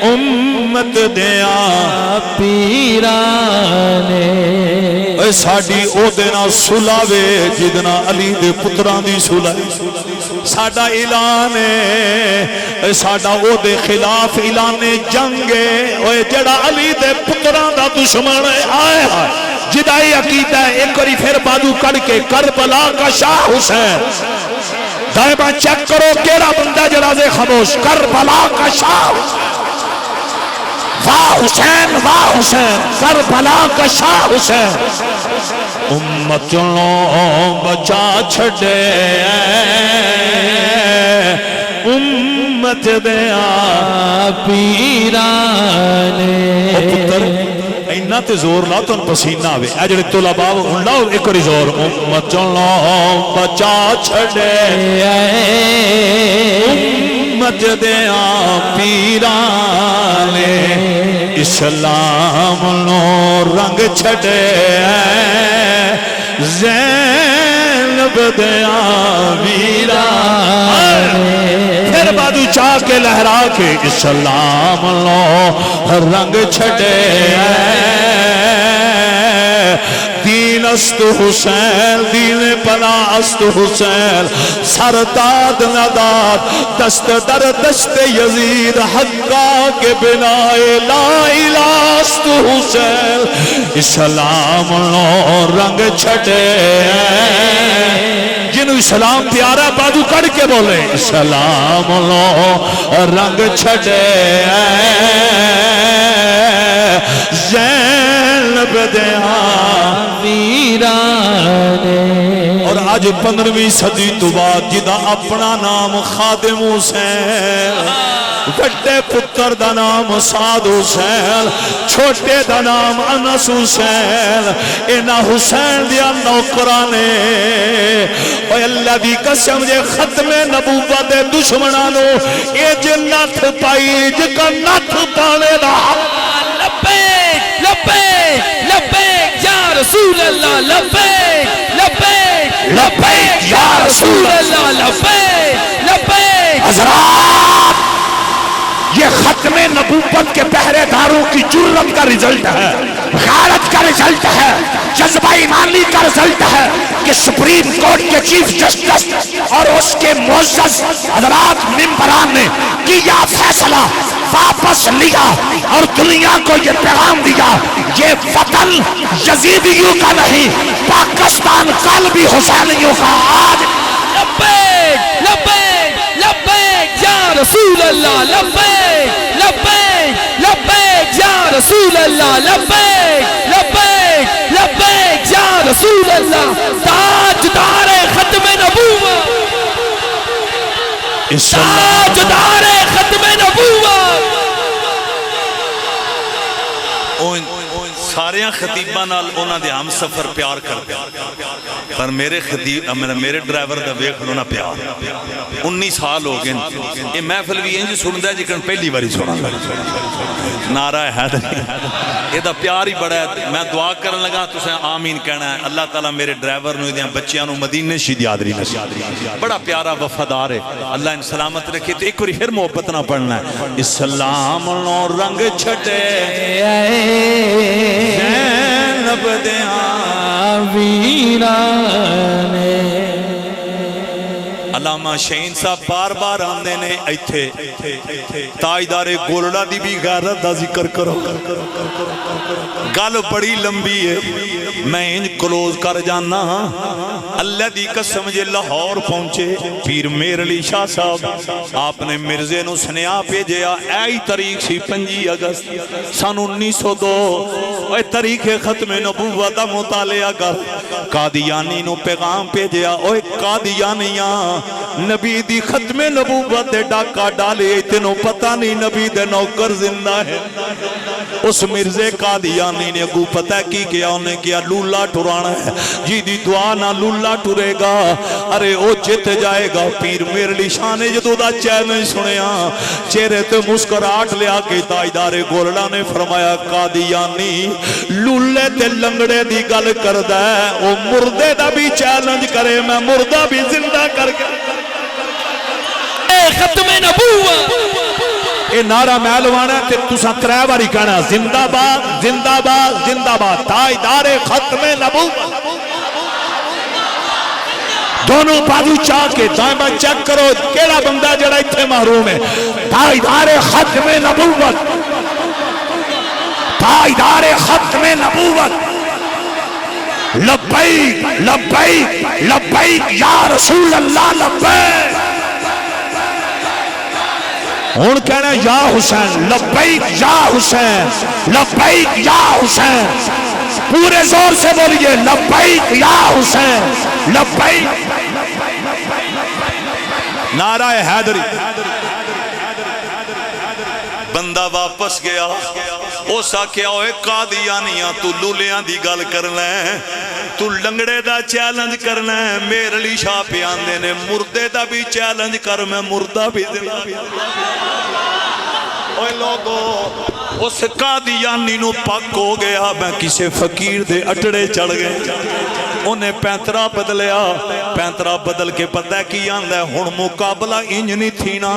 امت دیاں پیرانے اے ساڑی او دینا سلاوے جدنا علی دے پتران دی سلاوے ساڑا اعلان اے ساڑا او دے خلاف اعلان جنگے اے جڑا علی دے پتران دا دشمن آئے جدائی عقیدہ ایک کری پھر بادو کڑ کے کربلا کا شاہ حسین دائبہ چیک کرو کیڑا بندہ جرازے خاموش کربلا کا شاہ واہ حسین کربلا کا شاہ حسین امت لو بچا چھڑے امت دیا پیرانے پتر اینا تے زور لا تو پسینہ آوے اے جڑے طلباء ہن لاؤ ایک اور زور امت لو بچا چھڑے امت دیا پیرانے اسلام نو رنگ چھڑے زینب دیا ویرانے پھر بادو چاہ کے لہرا کے اسلام نو رنگ چھڑے دین است حسین دین پناہ است حسین سرداد نداد دست در دست یزید حقا کے بنائے لا الہ است حسین اسلام نو رنگ چھٹے جنہوں اسلام پیارا بادو کڑ کے بولے اسلام نو رنگ چھٹے زینب دیا ویرانے اور آج 15ویں صدی تو بعد جدا اپنا نام خادم حسین وڈے پتر دا نام سعد حسین چھوٹے دا نام انس حسین اینا حسین دیا نوکرانے اوہ اللہ دی قسم جے ختم نبوت دشمنانو اے جنت پائی جکا نت پانے دا لبیک لبیک لبیک یا رسول اللہ لبیک لبیک لبیک یا رسول اللہ لبیک لبیک حضرات یہ ختم نبوت کے پہرے داروں کی جرت کا رزلٹ ہے غیرت کا رزلٹ ہے جذبہ ایمانی کا رزلٹ ہے کہ سپریم کورٹ کے چیف جسٹس اور اس کے معزز حضرات ممبران نے کیا فیصلہ واپس لیا اور دنیا کو یہ پیغام دیا یہ وطن یزیدیوں کا نہیں پاکستان قلبی حسینیوں کا آج لبیک لبیک لبیک یا رسول اللہ لبیک لبیک لبیک یا رسول اللہ لبیک لبیک لبیک یا رسول اللہ تاجدار ختم نبوت تاجدار ختم نبوت ساریاں خطیباں نال انہاں دے ہم سفر پیار کرتے پر میرے خطیب میرے ڈرائیور دا ویکھ لو نا پیار 19 سال ہو گئے یہ محفل بھی انج سندا ہے جکن پہلی باری سنا نعرہ حیدری یہ دا پیار ہی بڑا ہے میں دعا کرن لگا تساں آمین کہنا ہے اللہ تعالیٰ میرے ڈرائیور نو دیاں بچیاں نو مدینے شہید یادری نصیب بڑا پیارا وفادار ہے اللہ ان سلامت رکھے تو ایک باری پھر محبت نہ پڑھنا ہے اسلام نو رنگ چھٹے زینب دیاں ویرانے علامہ شہین صاحب بار بار آندے نے ایتھے تاجدار گولڑا دی بھی غیرت دا ذکر کرو گل بڑی لمبی ہے میں انج کلوز کر جانا اللہ دی قسم جے لاہور پہنچے پیر میر علی شاہ صاحب آپ نے مرزے نو سنیا بھیجیا ایہی تاریخ سی 5 اگست سن 1902 اے تاریخ ختم نبوت دا مطالعہ کر قادیانی نو پیغام بھیجیا اوے قادیانیاں نبی دی ختم نبوت دے ڈاکا ڈالے تینوں پتہ نہیں نبی دے نوکر زندہ ہے اس مرزے قادیانی نے اگو پتہ کی کیا انہیں کیا لولا ٹرانا ہے جی دی دعا نہ لولا ٹرے گا ارے او جت جائے گا پیر میر علی شاہ نے جدو دا چیلنج سنیا چہرے تے مسکراہٹ لیا کے تاجدار گولڑا نے فرمایا قادیانی لولے تے لنگڑے دی گل کردا ہے او مردے دا بھی چیلنج کرے میں مردہ بھی زندہ کر کے ختم نبوت اے نعرہ محلوانا ہے تے تسا 3 باری کہنا زندہ باد زندہ باد زندہ باد تاجدار ختم نبوت دونوں بازو چاہ کے دائیں بار چیک کرو کیڑا بندہ جڑا اتھے محروم ہے تاجدار ختم نبوت تاجدار ختم نبوت لبیک لبیک لبیک یا رسول اللہ لبیک ہون کہنا یا حسین لبیک یا حسین لبیک یا حسین پورے زور سے بولیے لبیک یا حسین لبیک نعرہ حیدری بندہ واپس گیا او ساکیا ہوئے قادیانیاں تو لولیاں دی گل کرنا ہے تو لنگڑے دا چیلنج کرنا ہے میر علی شاہ پہ آندے نے مردے دا بھی چیلنج کر میں مردہ بھی زندہ اوہ لوگو اس قادیانی نو پک ہو گیا میں کسے فقیر دے اٹڑے چڑھ گئے انہیں پینترہ بدلیا پینترہ بدل کے پتہ کی آندہ ہے ہن مقابلہ انج نہیں تھینا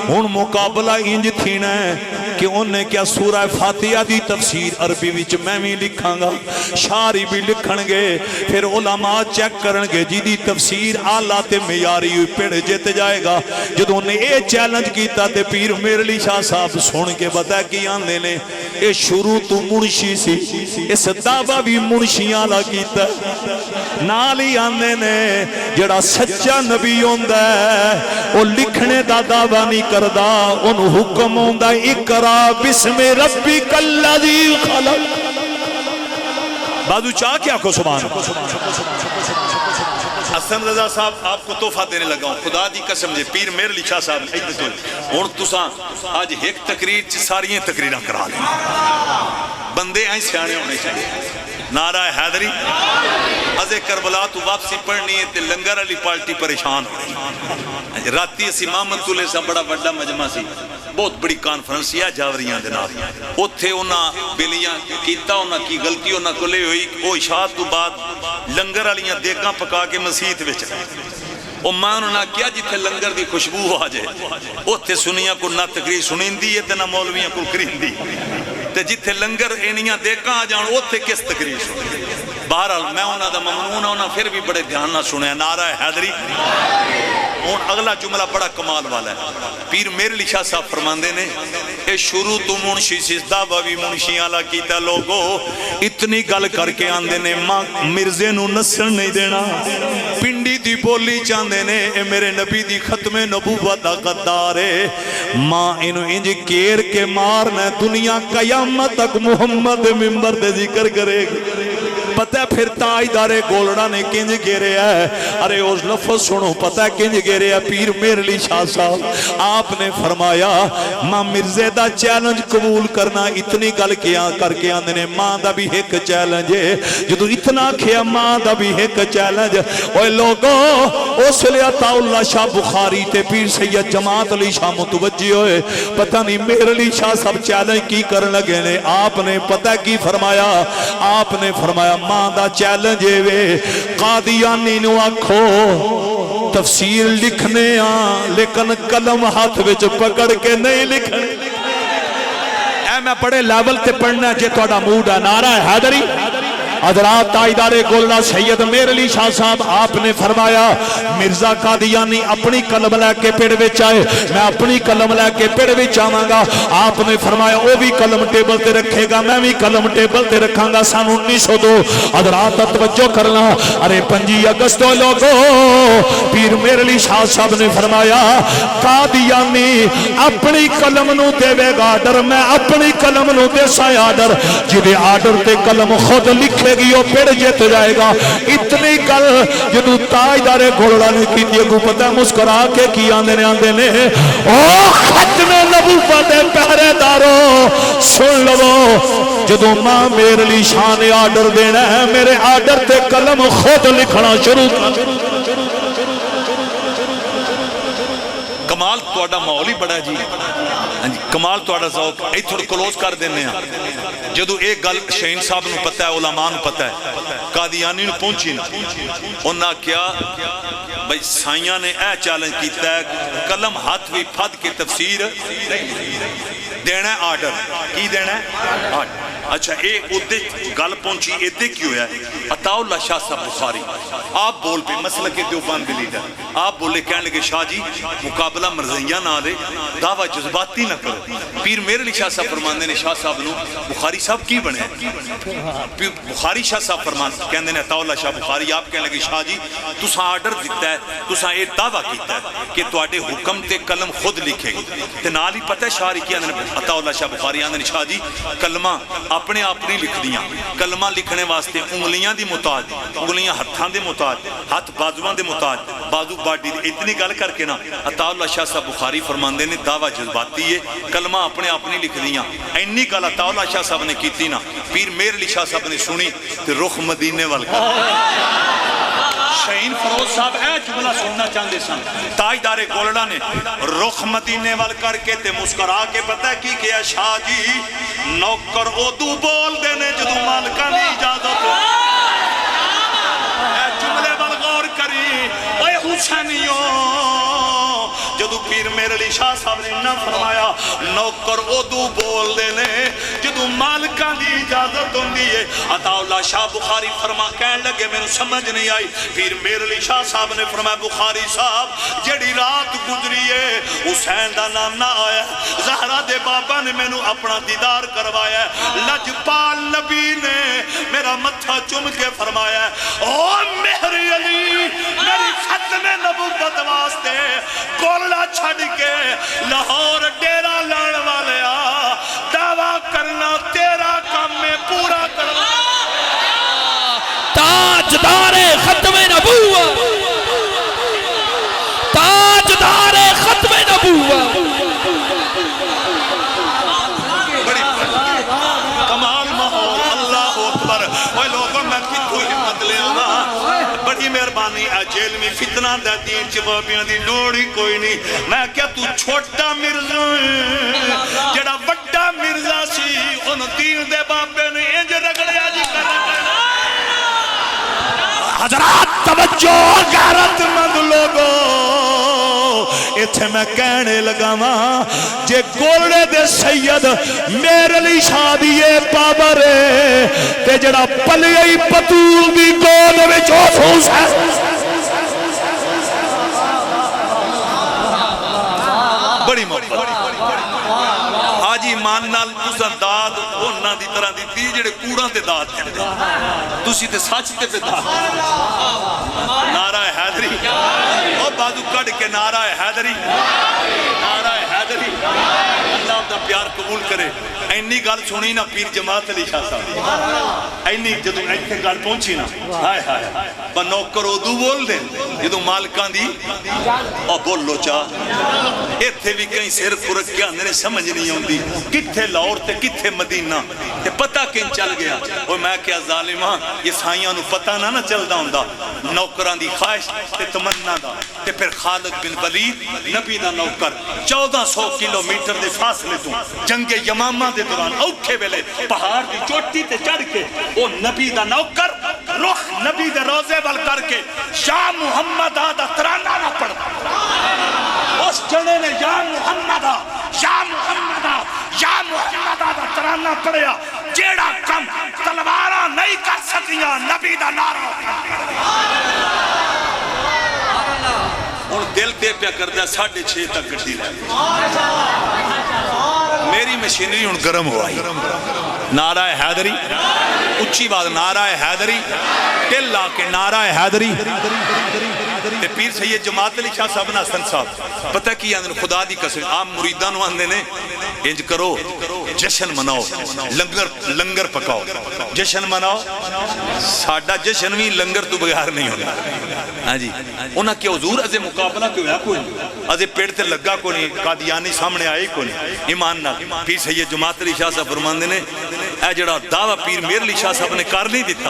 ہن مقابلہ انج تھینا ہے کہ انہیں کیا سورہ فاتحہ دی تفسیر عربی وچ میں بھی لکھاں گا شاری بھی لکھن گے پھر علماء چیک کرن گے جی دی تفسیر آلہ تے معیاری ہوئی پیڑ جت جائے گا جدو انہیں اے چیلنج کیتا تے پیر میر علی شاہ صاحب سن کے بتا کی آندے نے اے شروع تو منشی سی اس دعویٰ بھی منشیاں لگیتا نالی آندے نے جڑا سچا نبی ہوندہ ہے وہ لکھنے دا دعویٰ نہیں کردہ ان حکم ہوندہ اقرا بسم ربک الذی خلق بازو چاہ کیا کو سبحان حسن رضا صاحب آپ کو تحفہ دینے لگا ہوں خدا دی قسم جے پیر میر علی شاہ صاحب اور تساں آج ایک تقریر ساری تقریرہ کرا لیں بندے آئیں سیانے ہونے چاہیے نعرہ حیدری از کربلا تو واپسی پڑھنی ہے تے لنگر علی پارٹی پریشان ہو راتی اسی محمد تولے سا بڑا بڑا مجمع سی بہت بڑی کانفرنس یا جاوریاں دینا اتھے انہاں بلیاں کیتا انہاں کی غلطی انہاں کو لے ہوئی وہ اشاعت تو بعد لنگر علیاں دیکھاں پکا کے مسیحت وچ او ماں انہاں کیا جتھے لنگر دی خوشبو آ جائے اتھے سنیاں کو نہ تقریر سنین دی ہے تے نہ مولویاں کو کرین دی تے جتھے لنگر اینیاں دیکھاں آ جان اتھے کس تقریر سنین بہرحال میں انہاں دا ممنون انہاں پھر بھی بڑے دھیان نہ سنے نعرہ حیدری اور اگلا جملہ بڑا کمال والا ہے پیر میر علی شاہ صاحب فرماندے نے اے شروع تو منشی سزدہ بھی منشیاں لا کیتا لوگو اتنی گل کر کے آندے نے ماں مرزے نو نسل نہیں دینا پنڈی دی بولی چاندے نے اے میرے نبی دی ختم نبوت دا غدار ہے ماں انو انج کیر کے مارنا دنیا قیامت تک محمد ممبر دے ذکر کرے پتہ پھر تاجدار گولڑا نے کنج گرے ہے ارے اس لفظ سنو پتہ کنج گرے ہے پیر میر علی شاہ صاحب آپ نے فرمایا ماں مرزے دا چیلنج قبول کرنا اتنی گل کیا کر کے آندے نے ماں دا بھی ایک چیلنج ہے جدو اتنا کیا ماں دا بھی ایک چیلنج اوہ لوگو اس لئے عطا اللہ شاہ بخاری تے پیر سید جماعت علی شاہ متوجہ ہوئے پتہ نہیں میر علی شاہ صاحب چیلنج کی کرن لگے نے آپ نے پتہ کی فرمایا آپ نے فرمایا ماں دا چیلنج وے قادیانی نو آکھو تفسیر لکھنے لیکن قلم ہاتھ وچ پکڑ کے نہیں لکھنے اے میں بڑے لیول تے پڑھنا جے توڑا موڈ ہے نعرہ حیدری حضرات تاجدار گولڑا سید میر علی شاہ صاحب آپ نے فرمایا مرزا قادیانی اپنی قلم لے کے پیڑ وچ آئے میں اپنی قلم لے کے پیڑ وچ آواں گا آپ نے فرمایا وہ بھی قلم ٹیبل تے رکھے گا میں بھی قلم ٹیبل تے رکھاں گا سن 1902 حضرات توجہ کرنا ارے 5 اگست لوگو پیر میر علی شاہ صاحب نے فرمایا قادیانی اپنی قلم نو دے گا آرڈر میں اپنی قلم نو دے سائے آرڈر جدے آرڈر تے قلم خود لکھے گی وہ پیڑ جیت جائے گا اتنی گل جدو تاجدار گولڑا نے کی دیئے کو پتہ مسکرا کے آندے نے او ختم نبوت دے پہرے دارو سن لو جدو ماں میر علی شاہ نے آرڈر دینا ہے میرے آرڈر تے قلم خود لکھنا شروع کمال تواڈا ماحول ہی بڑا جی کمال تواڈا ذوق اے تھوڑا کلوز کر دینے ہیں جدو ایک گل شہین صاحب نو پتہ ہے علماء نو پتہ ہے قادیانی نو پہنچی نا انہاں کیا بھئی سائیاں نے اے چیلنج کیتا ہے قلم ہاتھ بھی پھد کے تفسیر دینا ہے آرڈر کی دینا ہے آرڈر اچھا اے ادھے گل پہنچی ادھے کیوں ہے عطا اللہ شاہ صاحب بخاری آپ بول پہ مسئلہ کے دیوبند لیڈر آپ بولے کہنے لگے شاہ جی مقابلہ مرضیہ نہ لے دعویٰ جذباتی نہ کرو پیر میر علی شاہ صاحب فرماندے نے شاہ صاحب نو بخاری صاحب کی بنے بخاری شاہ صاحب فرماندے کہنے نے عطا اللہ شاہ بخاری آپ کہنے لگے شاہ جی تساں آرڈر دیتا ہے تساں اے دعویٰ کیتا ہے کہ تواڈے حکم تے قلم خود لکھے گی تے نال ہی پتہ ہے شاہ کی عطا اللہ شاہ بخاری آندے نے شاہ جی کلمہ اپنے آپ نہیں لکھ دیاں کلمہ لکھنے واسطے انگلیاں دی محتاج انگلیاں ہتھاں دے محتاج ہاتھ بازواں دے محتاج بازو باڈی اتنی گل کر کے نا عطا اللہ شاہ صاحب بخاری فرماندے نے دعویٰ جذباتی ہے کلمہ اپنے آپ نہیں لکھ دیاں اینی گل عطا اللہ شاہ صاحب نے کیتی نا پیر میر علی شاہ صاحب نے سنی تے رخ مدینے وال کر شہین فروز صاحب اے جملہ سننا چاہتے سن تاجدار گولڑا نے رخ مدینے وال کر کے تے مسکرا کے پتہ کی کیا شاہ جی نوکر اودو بول دینے جدو مالکہ نے اجازت اے جملے وال غور کری اے حسینیوں جدو پیر میر علی شاہ صاحب نے نہ فرمایا نوکر اودو بول دینے جدو مالکہ دی اجازت ہوں دیئے عطا اللہ شاہ بخاری فرما کہنے لگے میں نے سمجھ نہیں آئی پیر میر علی شاہ صاحب نے فرمایا بخاری صاحب جڑی رات گزری ہے حسین دا نام نہ آیا زہرہ دے بابا نے میں نے اپنا دیدار کروایا لجپال نبی نے میرا متھا چم کے فرمایا او مہر علی میری ختم نبوت واسطے گولڑا چھڑ کے لاہور ڈیرا لان والے دعویٰ کرنا تیرا کام میں پورا کرنا تاجدار ختم نبوت تاجدار ختم نبوت کمال ماحول اللہ اکبر اوہ لوگوں میں کتو ہمت لے آنا بڑی مہربانی جیل میں فتنہ دا دین چبابیاں دی لوڑی کوئی نہیں میں کیا تو چھوٹا مرزا جڑا بڑا مرزا سی ان دین دے بابے نے انج رگڑیا جی کرنا حضرات توجہ غیرت مند لوگو اتھے میں کہنے لگا ماں جے گولڑے دے سید میر علی شاہ دیئے پابرے تے جڑا پلیئی پتول دی گود وچ محفوظ ہے بڑی محبت آج ایمان نال تساں داد اونا دی طرح دی تی جڑے کوڑاں تے داد کہندے تسی تے سچ تے داد نعرہ حیدری او بازو کڑ کے نعرہ حیدری نعرہ حیدری اللہ اپنا پیار قبول کرے اینی گل سنی نا پیر جماعت علی شاہ صاحب اینی جدو ایتھے گل پہنچی نا ہائے ہائے بنوکر اردو بول دیں جدو مالکان دی او بولو چاہ ایتھے بھی کہیں سیر خورک کیا اندرے سمجھ نہیں ہوں دی کتھے لاہور تے کتھے مدینہ تے پتہ کن چل گیا وہ میں کیا ظالمہ یہ سائیاں نو پتہ نہ چل دا ہوں دا نوکران دی خواہش تے تمنا دا تے پھر خالد بن ولید نبی دا نوکر 1400 کلومیٹر دے فاصلے تو جنگ یمامہ دے دوران اوکھے ویلے پہاڑ دی چوٹی تے چڑھ کے وہ نبی دا نوکر رخ نبی دے روزے وال کر کے یا محمد آدھا ترانہ نہ پڑھتا اس جنے نے یا محمد آدھا ترانہ پڑھیا جیڑا کم تلوارہ نہیں کر سکے دیاں نبی دا نعرہ اور دل تے پیا کردہ 6:30 تک گڈی لے میری مشینری ان گرم ہوا ہی نعرہ حیدری اچھی بات نعرہ حیدری دل لا کے نعرہ حیدری تے پیر سید جماعت علی شاہ صاحب حسن صاحب پتہ کی اندر خدا دی قسم عام مریدان آندے نے انج کرو جشن مناؤ لنگر پکاؤ جشن مناؤ ساڈا جشن بھی لنگر تو بغیر نہیں ہوگا ہاں جی انہاں کی حضور ازے مقابلہ کیوں ہے کوئی ازے پیڑ تے لگا کوئی نہیں قادیانی سامنے آئے کوئی نہیں ایمان نہ پیر سید جماعت علی شاہ صاحب فرماندے نے اے جڑا دعویٰ پیر میر علی شاہ صاحب نے کر نہیں دیتا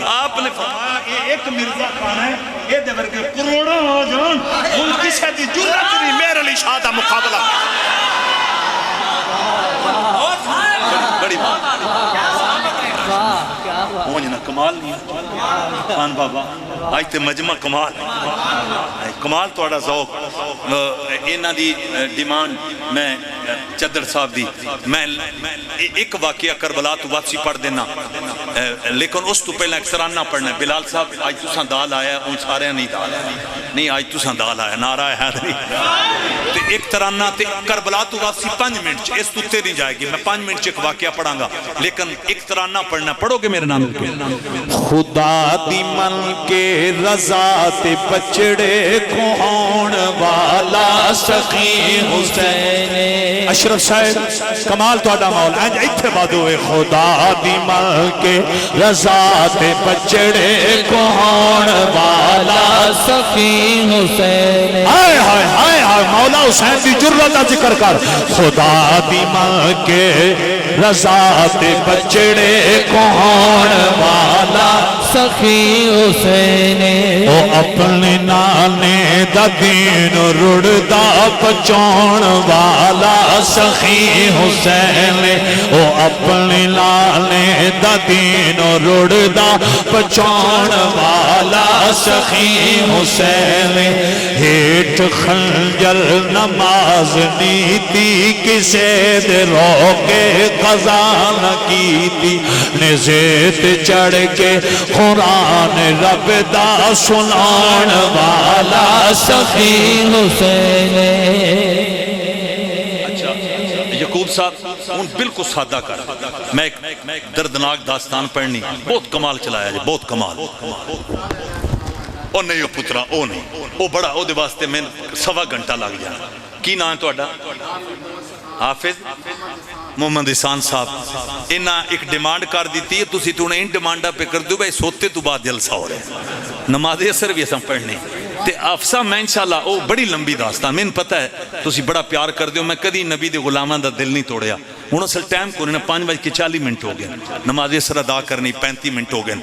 آپ نے فرمایا یہ ایک مرزا خان ہے یہ دے ورگے کروڑا ہو جان ان کسے دی جرت نہیں میر علی شاہ دا مقابلہ بڑی بات وہ جنہ کمال نہیں خان بابا آج تے مجمع کمال توڑا ذوق اینا دی ڈیمانڈ میں چدر صاحب دی میں ایک واقعہ کربلا تو واپسی پڑھ دینا لیکن اس تو پہلے ایک ترانہ پڑھنا ہے بلال صاحب آج تو ساں دال آیا ہے ان سارے نہیں دال آیا نہیں آج تو ساں دال آیا نعرہ حیدری ایک ترانہ تے کربلا تو واپسی 5 منٹ اس تو تے نہیں جائے گی میں 5 منٹ ایک واقعہ پڑھاں گا لیکن ایک ترانہ پڑھنا پڑھو گے میرے نام کے خدا دی من کے رضا تے بچڑے کو ہون والا سخی حسین اشرف صاحب کمال توڑا مولا ایتھے بادو ہے خدا دی من کے رضا تے بچڑے کو ہون والا سخی حسین ہائے ہائے ہائے ہائے مولا حسین دی جرت کا ذکر کر خدا دی من کے رضا تے بچڑے کو ہون والا سخی حسین او اپنے نانے دا دین رڑدا بچاؤن والا سخی حسین او اپنے نانے دا دین رڑدا بچاؤن والا سخی حسین ہیٹ خنجر نماز نیتی کسے دے روکے قضا نہ کیتی نزیت چڑھ کے قرآن رب دا سنان والا سخی حسین اچھا یعقوب صاحب ان بالکل سادہ کر میں ایک دردناک داستان پڑھنی بہت کمال چلایا جائے بہت کمال او نہیں او پترا او نہیں او بڑا او دے واسطے میں 1.25 گھنٹہ لگ جانا کی نام ہے تو اڈا حافظ محمد احسان صاحب انہاں ایک ڈیمانڈ کر دیتی ہے تسی تو انہیں ان ڈیمانڈہ پہ کر دو بھائی سوتے تو بعد جلسہ ہو رہے ہیں نماز اثر بھی اساں پڑھنے تے افسہ میں انشاءاللہ او بڑی لمبی داستان میں پتہ ہے تسی بڑا پیار کر دیو میں کدی نبی دے غلامان دا دل نہیں توڑیا انہوں سے ٹائم کو انہیں 5:40 منٹ ہو گئے نماز اثر ادا کرنی 35 منٹ ہو گئے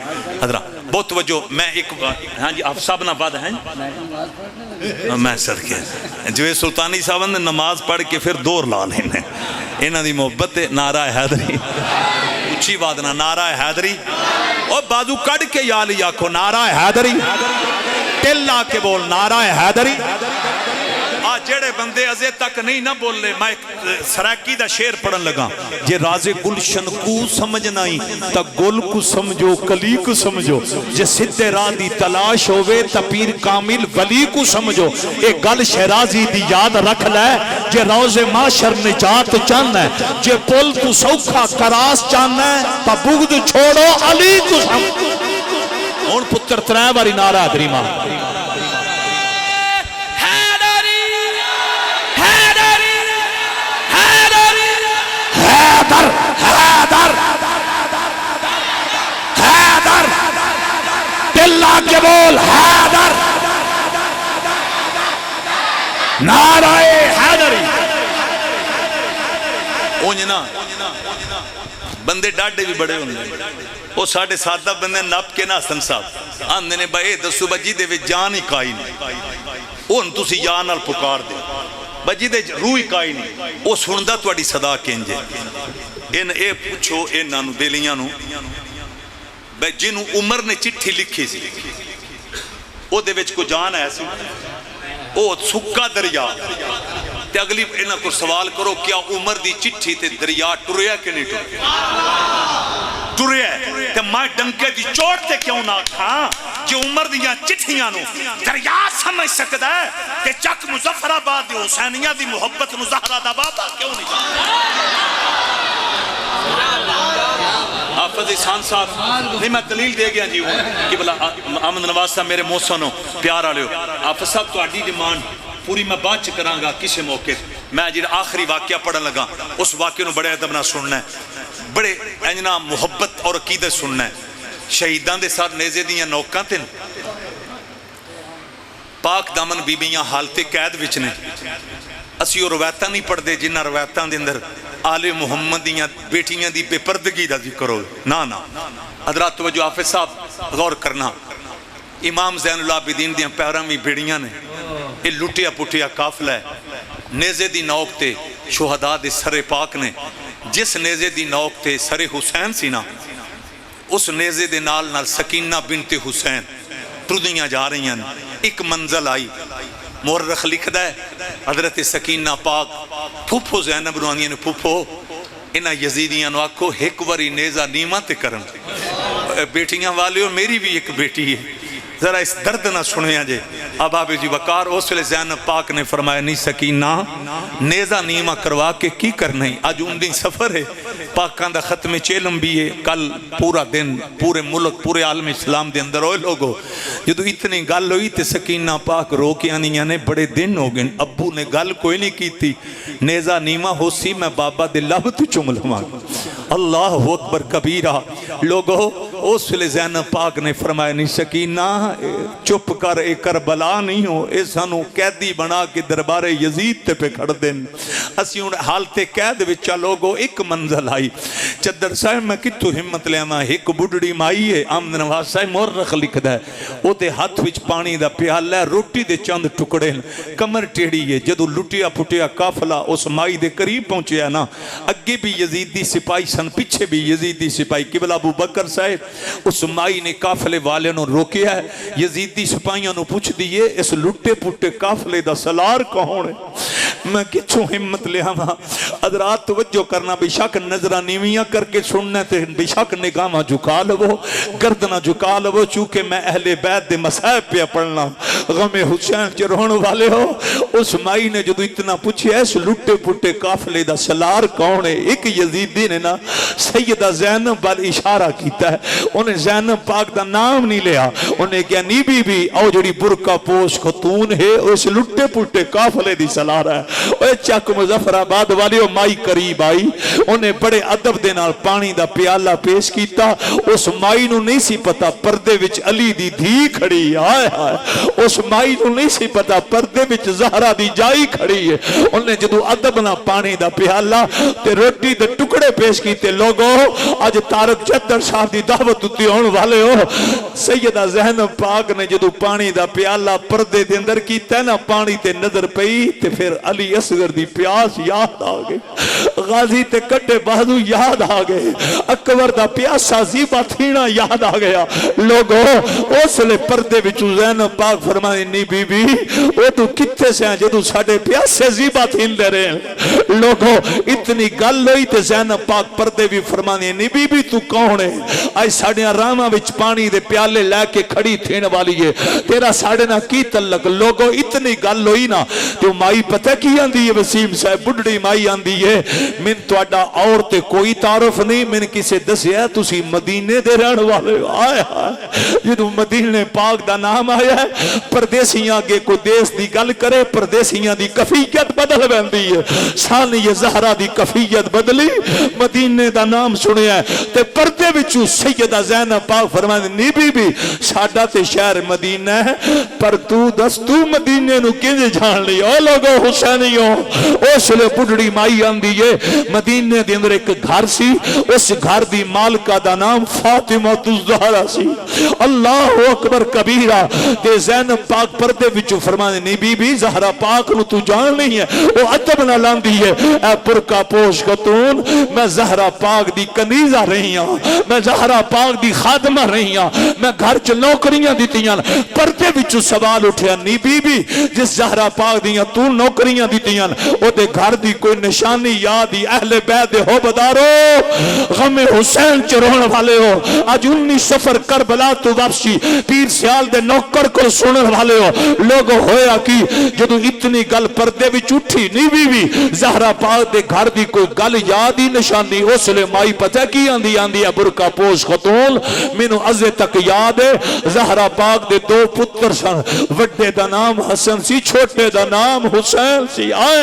حضرات بہت توجہ میں ایک ہاں جی آپ صاحب نہ بعد ہیں میں صدقے جو سلطانی صاحب نے نماز پڑھ کے پھر دور لا لینے انہاں دی محبت نعرہ حیدری اچھی بات نہ نعرہ حیدری اور بازو کڑ کے یا علی آکھو نعرہ حیدری دل لا کے بول نعرہ حیدری آج جڑے بندے ازے تک نہیں نہ بول لے میں سرائکی دا شیر پڑھن لگا جے راز گلشن کو سمجھنا ہی تا گل کو سمجھو کلی کو سمجھو جے سدھے راہ دی تلاش ہوئے تا پیر کامل ولی کو سمجھو ایک گل شہرازی دی یاد رکھ لے جے روز معاشر نجات چاہنا ہے جے پل تو سوکھا کراس چاہنا ہے تا بغد چھوڑو علی کو سمجھو ان پتر ترائے باری نعرہ حیدری ماں حیدر حیدر حیدر دل آگے بول حیدر نعرہ حیدری اونجنا بندے ڈاڈے بھی بڑے ہونے وہ 7.5 بندے نپ کے نا حسن صاحب آندے نے بھائی دسو بجی دے وچ جان ہی کائی نہیں اون تسی جان نال پکار دے بجی دے روح ہی کائی نہیں وہ سندا تواڈی صدا کینجے ان اے پوچھو انہاں نو دلیاں نو بھائی جنوں عمر نے چٹھی لکھی سی او دے وچ کو جان ہے سی او سکا دریا تے اگلی انہاں کو سوال کرو کیا عمر دی چٹھی تے دریا ٹریا کہ نہیں ٹریا ٹریا تے میں ڈنکے دی چوٹ تے کیوں نہ کھاں جو عمر دیاں چٹھیاں نو دریا سمجھ سکدا ہے تے چک مظفر آباد دی حسینیہ دی محبت نو زہرا دا بابا کیوں نہیں جانتا؟ حافظ احسان صاحب نہیں میں دلیل دے گیا جی ہوں کہ بلا احمد نواز صاحب میرے موسنوں پیار آ لیو حافظ صاحب تو اڈی ڈیمانڈ پوری میں بات چکران گا کسی موقع میں جی آخری واقعہ پڑھن لگا اس واقعے نو بڑے ادب نہ سننا ہے بڑے انجنا محبت اور عقیدت سننا ہے شہیدان دے ساتھ نیزے دیاں نوکاں تن پاک دامن بی بیاں حالت قید وچ نے اسی وہ روایتاں نہیں پڑھ دے جنہ روایتاں دے اندر آل محمد دیاں بیٹیاں دی بے پردگی دا ذکر ہو نا حضرات توجہ حافظ صاحب غور کرنا امام زین العابدین دیاں پیرامی بیڑیاں نے یہ لٹیا پٹیا قافلہ ہے نیزے دی نوک تے شہداء دے سر پاک نے جس نیزے دی نوک تے سر حسین سی نا اس نیزے دے نال نال سکینہ بنت حسین ٹردیاں جا رہی ہیں ایک منزل آئی مورخ لکھ دا ہے حضرت سکینہ پاک پھوپھو زینب روانیاں نے پھوپھو انہا یزیدیاں نو آکھو ایک وری نیزہ نیمہ تے کرن بیٹیاں والے اور میری بھی ایک بیٹی ہے ذرا اس درد نہ سنیا جے اباب جی وقار اس لئے زینب پاک نے فرمایا نہیں سکینہ نیزہ نیمہ کروا کے کی کرنا ہی آج ان دن سفر ہے پاکان دا ختم چیلم بھی ہے کل پورا دن پورے ملک پورے عالم اسلام دے اندر ہوئے لوگو جدو اتنی گل ہوئی تے سکینہ پاک رو کے آنی نے بڑے دن ہو گئے ابو نے گل کوئی نہیں کی تھی نیزہ نیمہ ہو سی میں بابا دے لب تو چمل ہوں اللہ اکبر کبیرہ لوگو اس لئے زینب پاک نے فرمایا نہیں سکینہ چپ کر ایک کربلا نہیں ہو ایسانو قیدی بنا کے دربار یزید تے پہ کھڑ دیں اسی ان حالت قید وچا لوگو ایک منزل آئی چدر صاحب میں کتو ہمت لے آما ایک بڑھڑی مائی ہے آمد نواز صاحب مورخ لکھ دا ہے وہ تے ہاتھ وچ پانی دا پیال ہے روٹی دے چند ٹکڑے کمر ٹیڑی ہے جدو لٹیا پٹیا قافلہ اس مائی دے قریب پہنچے ہے نا اگے بھی یزیدی سپاہی سن پیچھے بھی یزیدی سپاہی قبلہ ابو بکر صاحب اس مائی نے قافلے والے نو روکیا ہے یزیدی سپاہیاں نو پوچھ دیئے اس لٹے پٹے قافلے دا سلار کون ہے میں کچھو ہمت لے ہما حضرات توجہ کرنا بے شک نظرہ نیویاں کر کے سننے تے بے شک نگاہ جھکا لو گردنہ جھکا لو چونکہ میں اہل بیت دے مسائب پہ پڑھنا غم حسین چرہن والے ہو اس مائی نے جدو اتنا پوچھے اس لٹے پٹے قافلے دا سلار کون ہے ایک یزیدی نے نا سیدہ زینب بل اشارہ کیتا ہے انہیں زینب پاک دا نام نہیں لیا انہیں کیا نی بی بی او جڑی برکہ پوش خطون ہے اس لٹے پٹے قافلے دی سلار ہے اے چک مظفر آباد والی او مائی قریب آئی انہیں بڑے ادب دے نال پانی دا پیالہ پیش کیتا اس مائی نو نہیں سی پتا پردے وچ علی دی دھی کھڑی آئے آئے اس مائی نو نہیں سی پتا پردے وچ زہرہ دی جائی کھڑی ہے انہیں جدو ادب نہ پانی دا پیالہ تے روٹی دے ٹکڑے پیش کیتے لوگو آج تارک چدر صاحب دی دعوت اتی ہون والے ہو سیدہ زینب پاک نے جدو پانی دا پیالہ پردے دے اندر کیتا ہے نا پانی تے نظر پئی تے پھر علی اصغر دی پیاس یاد آگئے غازی تے کٹے بازو یاد آگئے اکبر دا پیاسا زیبا تھینا یاد آگیا لوگو اس لئے پردے بچو زینب پاک فرمائے نی بی بی وہ تو کتے سے ہیں جدو ساڑے پیاسے زیبا تھین دے رہے ہیں لوگو اتنی گل لوئی تے زینب پاک پردے بھی فرمائے نی بی بی تو کون ہے آئی ساڑیاں راما وچ پانی دے پیالے لے کے کھڑی تھین والی ہے تیرا ساڑے نا کی تلق لوگو اتنی گل لوئی نا تو مائی پتہ کی آندی ہے وسیم صاحب بڑھڑی مائی آندی ہے من تو اڈا اور تے کوئی تعارف نہیں من کسے دسی ہے تسی مدینے دے رہن والے آئے آئے جدو مدینے پاک دا نام آیا ہے پردیسیاں کے کوئی دیس دی گل کرے پردیسیاں دی کفیت بدل بندی ہے سانی یہ زہرہ دی کفیت بدلی مدینے دا نام سنے ہے تے پردے وچو سیدہ زینب پاک فرمائے نی بی بی ساڑھا تے شہر مدینہ ہے پر تو دستو مدینے نو کیجے جان لی او لوگو حسینیوں اس لئے بڑھڑی مائی آندی ہے مدینے دے اندر ایک گھر سی اس گھر دی مالکہ دا نام فاطمہ الزہرا سی اللہ اکبر کبیرہ تے زینب پاک پردے وچو فرمانے نی بی بی زہرا پاک نو تو جان نہیں ہے وہ عدب نہ لاندی ہے اے پرکا پوش خاتون میں زہرا پاک دی کنیزہ رہی ہوں میں زہرا پاک دی خادمہ رہی ہوں میں گھر چ نوکریاں دیتی ہیں پردے وچو سوال اٹھیا نی بی بی جس زہرا پاک دیاں تو نوکریاں پیاں دیتیاں او دے گھر دی کوئی نشانی یاد ہی اہل بیت دے ہو بدارو غم حسین چرون والے ہو آج 19 سفر کربلا تو واپسی پیر سیال دے نوکر کو سنن والے ہو لوگ ہویا کی جدو اتنی گل پردے بھی چوٹھی نہیں بھی زہرا پاک دے گھر دی کوئی گل یاد ہی نشانی اس لئے مائی پتہ کی آندی ہے برکا پوش خاتون مینوں ازے تک یاد ہے زہرا پاک دے 2 پتر سن وڈے دا نام حسن سی چھوٹے دا نام حسین سی آئے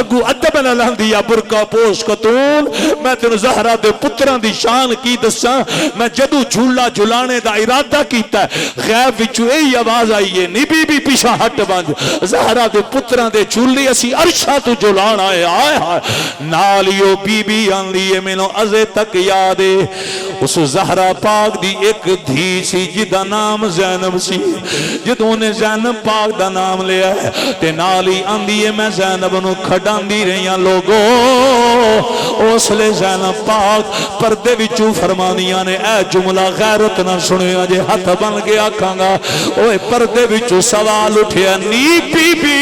اگو ادب نہ لاندی ہے برکا پوش خاتون میں تینوں زہرا دے پتران دی شان کی دساں میں جدو جھولا جھلانے دا ارادہ کیتا ہے غیب وچوں ای آواز آئی ہے نی بی پیچھا ہٹ بند زہرا دے پتران دے جھولی اسی عرشاں تو جھلان آئے نالیو بی آندی ہے مینوں ازے تک یاد ہے اس زہرا پاک دی ایک دھی سی جدا نام زینب سی جدوں نے زینب پاک دا نام لیا ہے تے نالی آندی ہے میں زینب نو کھڈان دی رہیاں لوگو اس لے زینب پاک پردے وچوں فرمانیاں نے اے جملہ غیرت نہ سنے اجے ہاتھ بن کے آکھاں گا اوے پردے وچوں سوال اٹھیا نی بی بی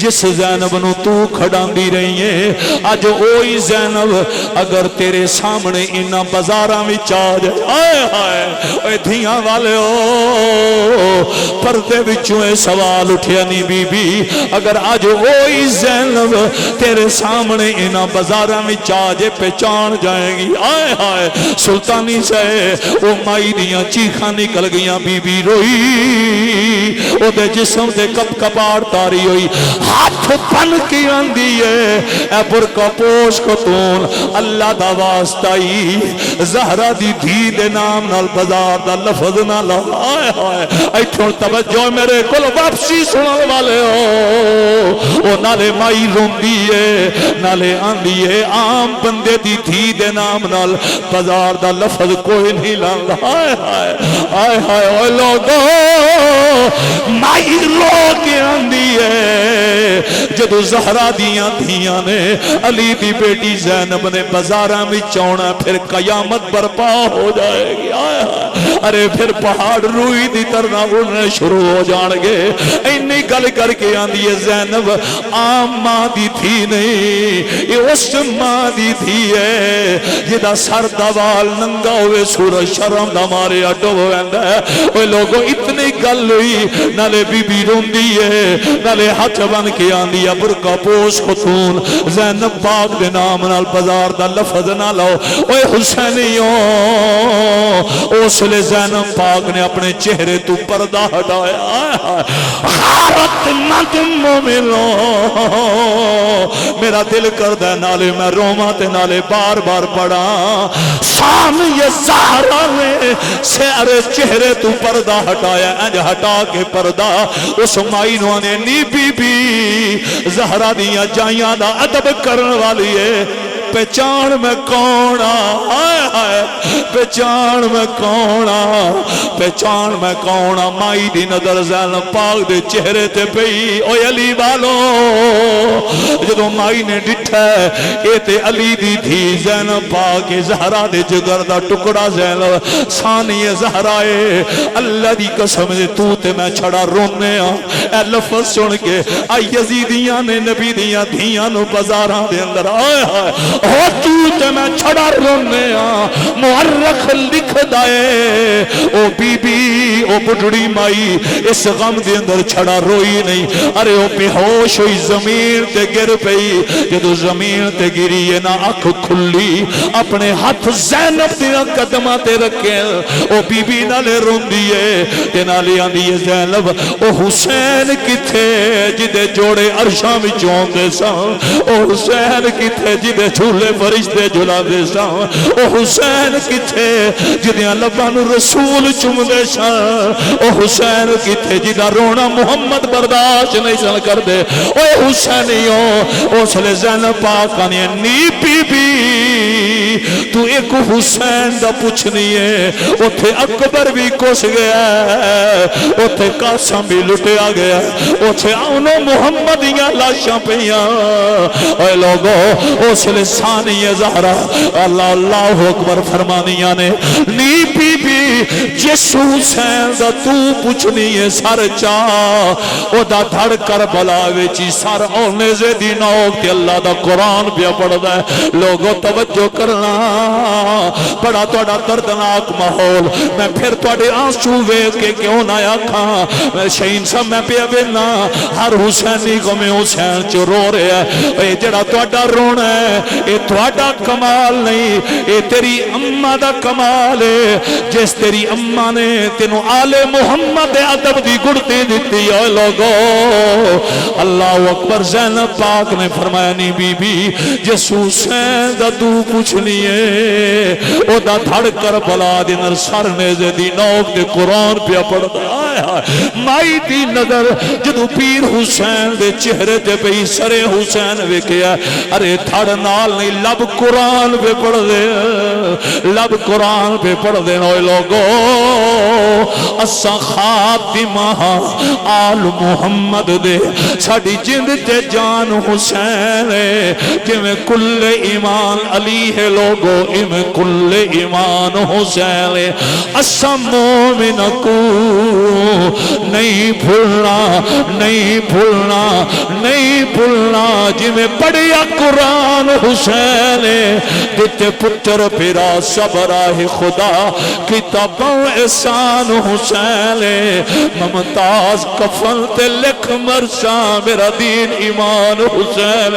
جس زینب نو تو کھڑان دی رہی ہے آج اوئی زینب اگر تیرے سامنے انہا بازاراں میں چاہ جائے آئے اے دھیاں والے ہو پردے وچوں اے سوال اٹھیا نی بی بی اگر آج اوئی زینب تیرے سامنے انہا بازاراں میں چاہ جائے پہچان جائے گی آئے سلطانی سے او مائی دیاں چیخاں نکل گیاں بی بی روئی او دے جسم دے کپ کپاڑ تاری ہوئی ہاتھ پن کی آندی ہے اے برکا پوش خاتون اللہ دا واسطائی زہرا دی دھی دے نام نال بازار دا لفظ نہ لائے ایتھوں توجہ میرے کل واپسی سنن والے ہو او نالے مائی روندی ہے نالے آندی ہے عام بندے دی دھی دے نام نال بازار دا لفظ کوئی نہیں لاندا آئے اوے لوگو مائی رو کے آندی ہے جدو زہرا دیاں دھیاں نے علی دی بیٹی زینب نے بازاراں میں چونا پھر قیامت برپا ہو جائے گی ارے پھر پہاڑ روئی دی طرح اڑنے شروع ہو جان گے اینی گل کر کے آندی ہے زینب عام ماں دی تھی نہیں یہ اس ماں دی تھی ہے جدا سر دوال ننگا ہوئے سورج شرم دا مارے اٹو ویندا ہے اوے لوگو اتنی گل ہوئی نالے بی بی روندی ہے نالے ہاتھ بن کے آندی ہے برکا پوش خاتون زینب پاک دے نام نال بازار دا لفظ نہ لاؤ اوے حسینیوں اس لئے زینب پاک نے اپنے چہرے تو پردہ ہٹایا غارت مند مومنوں میرا دل کردہ ہے نالے میں روما تے نالے بار بار پڑا سامنے یہ زہرا نے سارے چہرے تو پردہ ہٹایا انج ہٹا کے پردہ اس مائی نو نے نی بی بی زہرا دیا جائیاں دا ادب کرن والی ہے پہچان میں کونا پہچان میں کونا پہچان میں کونا مائی دی نظر زینب پاک دے چہرے تے پئی اوے علی والو جدو مائی نے ڈٹھا اے تے علی دی تھی زینب پاک زہرا دے جگر دا ٹکڑا زینب ثانی زہرا اے اللہ دی قسم دے تو تے میں چھڑا رونے اے لفظ سن کے آئی یزیدیاں نے نبی دیاں دھیاں نو بازاراں دے اندر آئے ہو تو تے میں چھڑا رونے مورخ لکھ دائے او بی بی او بڑھڑی مائی اس غم دے اندر چھڑا روئی نہیں ارے او بے ہوش ہوئی زمین تے گر پئی جدو زمین تے گری ہے نا آنکھ کھلی اپنے ہاتھ زینب دیا قدمہ تے رکھے او بی بی نالے رون دیئے تے نالے آن دیئے زینب او حسین کی تھے جدے جوڑے عرشاں میں چون دے ساں او حسین کی تھے جدے جھولے فرشتے جھلا دے ساں او حسین کی تھے جدے لبان رسول چم دے ساں او حسین کی تھے جدہ رونا محمد برداشت نہیں سن کر دے او حسینیوں او سلے زینب پاک آنی نی بی بی تو ایک حسین دا پوچھنی ہے او تھے اکبر بھی کوس گیا او تھے قاسم بھی لٹیا گیا او تھے آنو محمدیاں لاشاں پیاں اے لوگو او سلے ثانی زہرا اللہ اللہ اکبر فرمانیاں نے نی بی بی جس حسین دا تو پوچھنی ہے سر چاہ او دا دھڑ کر بلاوے چی سر اونے سے دی نوک تے اللہ دا قرآن پیا پڑھ دا ہے لوگوں توجہ کرنا بڑا توڑا دردناک ماحول میں پھر توڑے آنسو ویز کے کیوں نہ آکھاں میں شہین صاحب میں پہ بینا ہر حسینی کو میں حسین چو رو رہے ہیں اے جڑا توڑا رونا ہے اے توڑا کمال نہیں اے تیری اممہ دا کمال ہے جس تیری اممہ نے تینو آل محمد عدب دی گڑتی دیتی ہے لوگو اللہ اکبر زینب پاک نے فرمایا نہیں بی بی جس حسین دا تو پوچھنی ہے او دا دھڑ کر بلا دینر سرنے سے دی نوک دے قرآن پہ پڑھتا مائی دی نظر جدو پیر حسین دے چہرے دے پہ سر حسین وکیا ارے دھڑ نال نہیں لب قرآن پہ پڑھ دے لب قرآن پہ پڑھ دے نوے لوگو اسا خاتمہ آل محمد دے ساڑی جند تے جان حسین کہ میں کل ایمان علی ہے لوگو میں کل ایمان حسین اسا مومن کو نہیں بھولنا نہیں بھولنا نہیں بھولنا جی میں پڑھیا قرآن حسین دیتے پتر پیرا صبراہ خدا کتابوں احسان حسین ممتاز کفن تے لکھ مرشا میرا دین ایمان حسین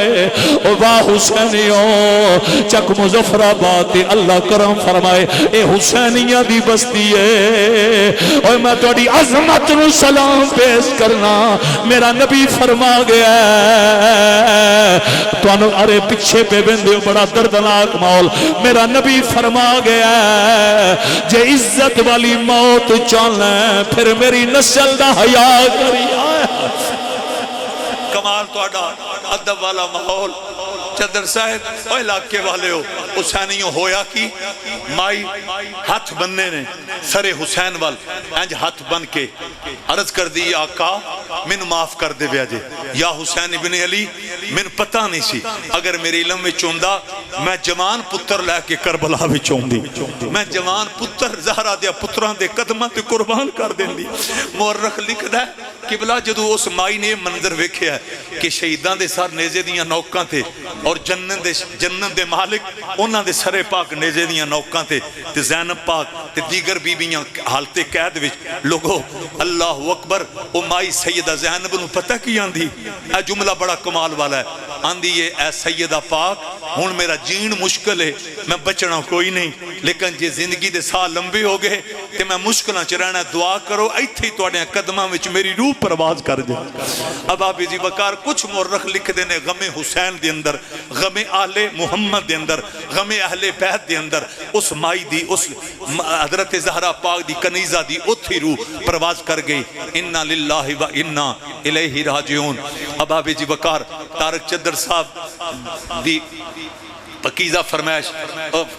او واہ حسینیوں چک مظفر آباد اللہ کرم فرمائے اے حسینیہ دی بستی ہے اور میں توڑی عظمت نو سلام پیش کرنا میرا نبی فرما گیا تو انو ارے پچھے پہ بندے بڑا دردناک مول میرا نبی فرما گیا جے عزت والی موت چاہنا ہے پھر میری نسل دا حیاء کری کمال تو اڈا ادب والا ماحول چدر صاحب اوہ علاقے والے ہو حسینیوں ہویا کی مائی ہاتھ بننے نے سر حسین وال انج ہاتھ بن کے عرض کر دی آقا من معاف کر دے بیاجے یا حسین ابن علی من پتہ نہیں سی اگر میرے علم میں چوندہ میں جوان پتر لے کے کربلا بھی چوندی میں جوان پتر زہرہ دیا پتران دے قدمہ تے قربان کر دیں دی مورخ لکھ دا ہے قبلہ جدو اس مائی نے منظر ویکھے ہے کہ شہیدان دے سار نیزے دیاں نوکاں تھے اور جنت دے مالک انہاں دے سرے پاک نیزے دیاں نوکاں تھے تے زینب پاک تے دیگر بیبیاں حالتے قید وچ لوگو اللہ اکبر او مائی سیدہ زینب نو پتہ کی آندھی اے جملہ بڑا کمال والا ہے آندھی یہ اے سیدہ پاک ہون میرا جین مشکل ہے میں بچنا کوئی نہیں لیکن جے زندگی دے سال لمبے ہو گئے تے میں مشکلہ چرانا دعا کرو ایتھے توڑے قدمہ وچ میری روح پرواز کر جائے اب آپ جی بکار کچھ مورخ لکھ دینے غم حسین دے اندر غم آل محمد دے اندر غم اہل بیت دے اندر اس مائی دی اس حضرت زہرہ پاک دی کنیزہ دی اتھی روح پرواز کر گئی انا للہ و انا الیہ راجعون اب آپ جی بکار تارک چدر صاحب دی پکیزہ فرمائش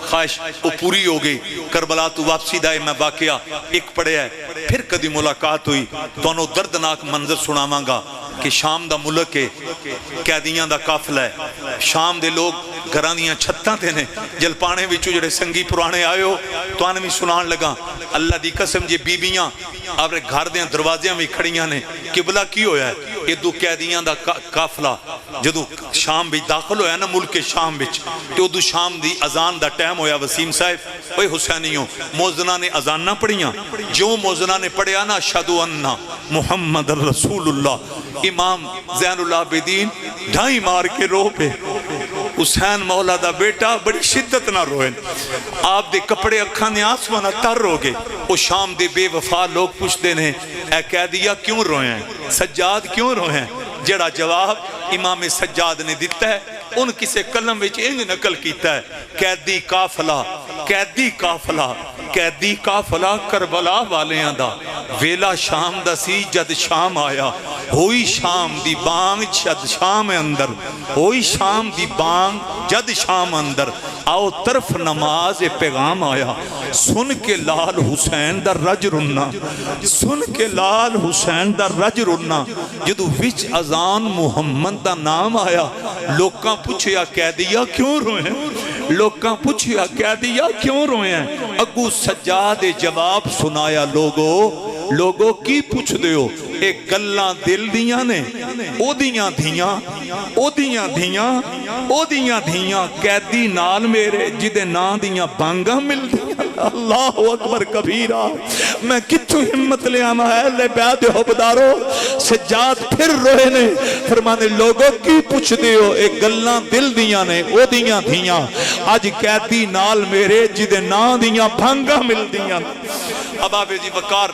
خواہش وہ پوری ہو گئی کربلا تو واپسی دائے میں واقعہ ایک پڑے ہے پھر کدی ملاقات ہوئی تو انہوں دردناک منظر سناواں گا کہ شام دا ملک ہے قیدیاں دا قافلہ ہے شام دے لوگ گھران دیاں چھتاں تھے نے جل پانے وچو جڑے سنگی پرانے آئے ہو تو آنے میں سنان لگا اللہ دی قسم جے بیبیاں آپ نے گھر دیاں دروازیاں میں کھڑیاں نے قبلہ کی ہویا ہے یہ دو قیدیاں دا قافلہ جدو شام بھی داخل ہویا نا ملک شام بچ تو دو شام دی اذان دا ٹائم ہویا وسیم صاحب اوہ حسینیوں موزنہ نے اذان نہ پڑھیاں جو موزنہ نے پڑھیا نا اشہدو انہ محمد رسول اللہ امام زین اللہ عابدین ڈھائی مار کے رو پہ حسین مولا دا بیٹا بڑی شدت نہ روئن آپ دے کپڑے اکھاں نے آسمانہ تر رو گے وہ شام دے بے وفا لوگ پوچھ دینے اے قیدیہ کیوں روئے ہیں سجاد کیوں روئے ہیں جڑا جواب امام سجاد نے دیتا ہے ان کسے قلم وچ انج نقل کیتا ہے قیدی قافلہ قیدی قافلہ قیدی قافلہ کربلا والیاں دا ویلا شام دا سی جد شام آیا ہوئی شام دی بانگ جد شام اندر ہوئی شام دی بانگ جد شام اندر آؤ طرف نماز پیغام آیا سن کے لال حسین دا رج رنا سن کے لال حسین دا رج رنا جدو وچ ازان محمد دا نام آیا لوکاں پوچھیا کہہ دیا کیوں روئے ہیں؟ لوکاں پوچھیا کہہ دیا کیوں روئے ہیں؟ اگو سجاد جواب سنایا لوگو کی پوچھ دیو ایک گلاں دل دیاں نے او دیاں دھیاں قیدی نال میرے جدے نا دیاں بانگاں مل دیاں اللہ اکبر کبیرہ میں کتھو ہمت لے آنا ہے لے بیعت حبدارو سجاد پھر روئے نے فرمانے لوگوں کی پوچھ دیو ایک گلاں دل دیاں نے او دیاں دھیاں آج قیدی نال میرے جدے نا دیاں بانگاں مل دیاں اب آبے جی وقار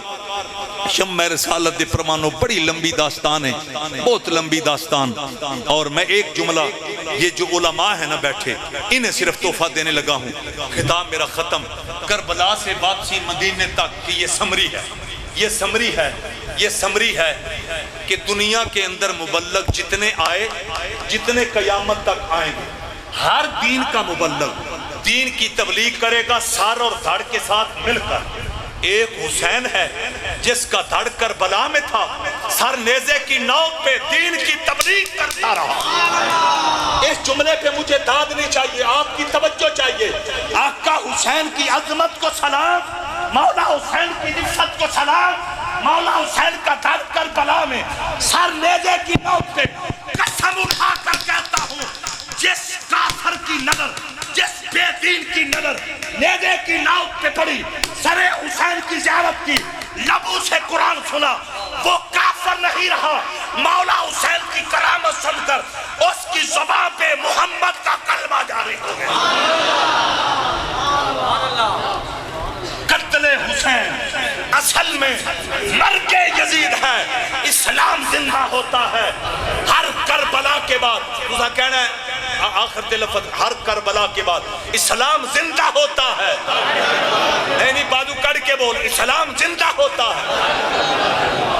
شمع رسالت دے فرمانو بڑی لمبی داستان ہے بہت لمبی داستان اور میں ایک جملہ یہ جو علماء ہیں نہ بیٹھے انہیں صرف تحفہ دینے لگا ہوں خطاب میرا ختم کربلا سے واپسی مدینے تک کہ یہ سمری ہے کہ دنیا کے اندر مبلغ جتنے آئے جتنے قیامت تک آئیں گے ہر دین کا مبلغ دین کی تبلیغ کرے گا سار اور دھڑ کے ساتھ مل کر ایک حسین ہے جس کا دھڑ کربلا میں تھا سر نیزے کی نوک پہ دین کی تبلیغ کرتا رہا اس جملے پہ مجھے داد نہیں چاہیے آپ کی توجہ چاہیے آقا حسین کی عظمت کو سلام مولا حسین کی نفست کو سلام مولا حسین کا دھڑ کربلا میں سر نیزے کی نوک پہ قسم اٹھا کر کہتا ہوں جس کافر کی نظر جس بے دین کی نظر نیزے کی ناؤ پہ پڑی سر حسین کی زیارت کی لبوں سے قرآن سنا وہ کافر نہیں رہا مولا حسین کی کرامت سن کر اس کی زبان پہ محمد کا کلمہ جاری ہو گیا قتل حسین اصل میں مرگ یزید ہے اسلام زندہ ہوتا ہے ہر کربلا کے بعد دوسرا کہنا ہے آخر لفظ ہر کربلا کے بعد اسلام زندہ ہوتا ہے نہیں بازو کڑ کے بول اسلام زندہ ہوتا ہے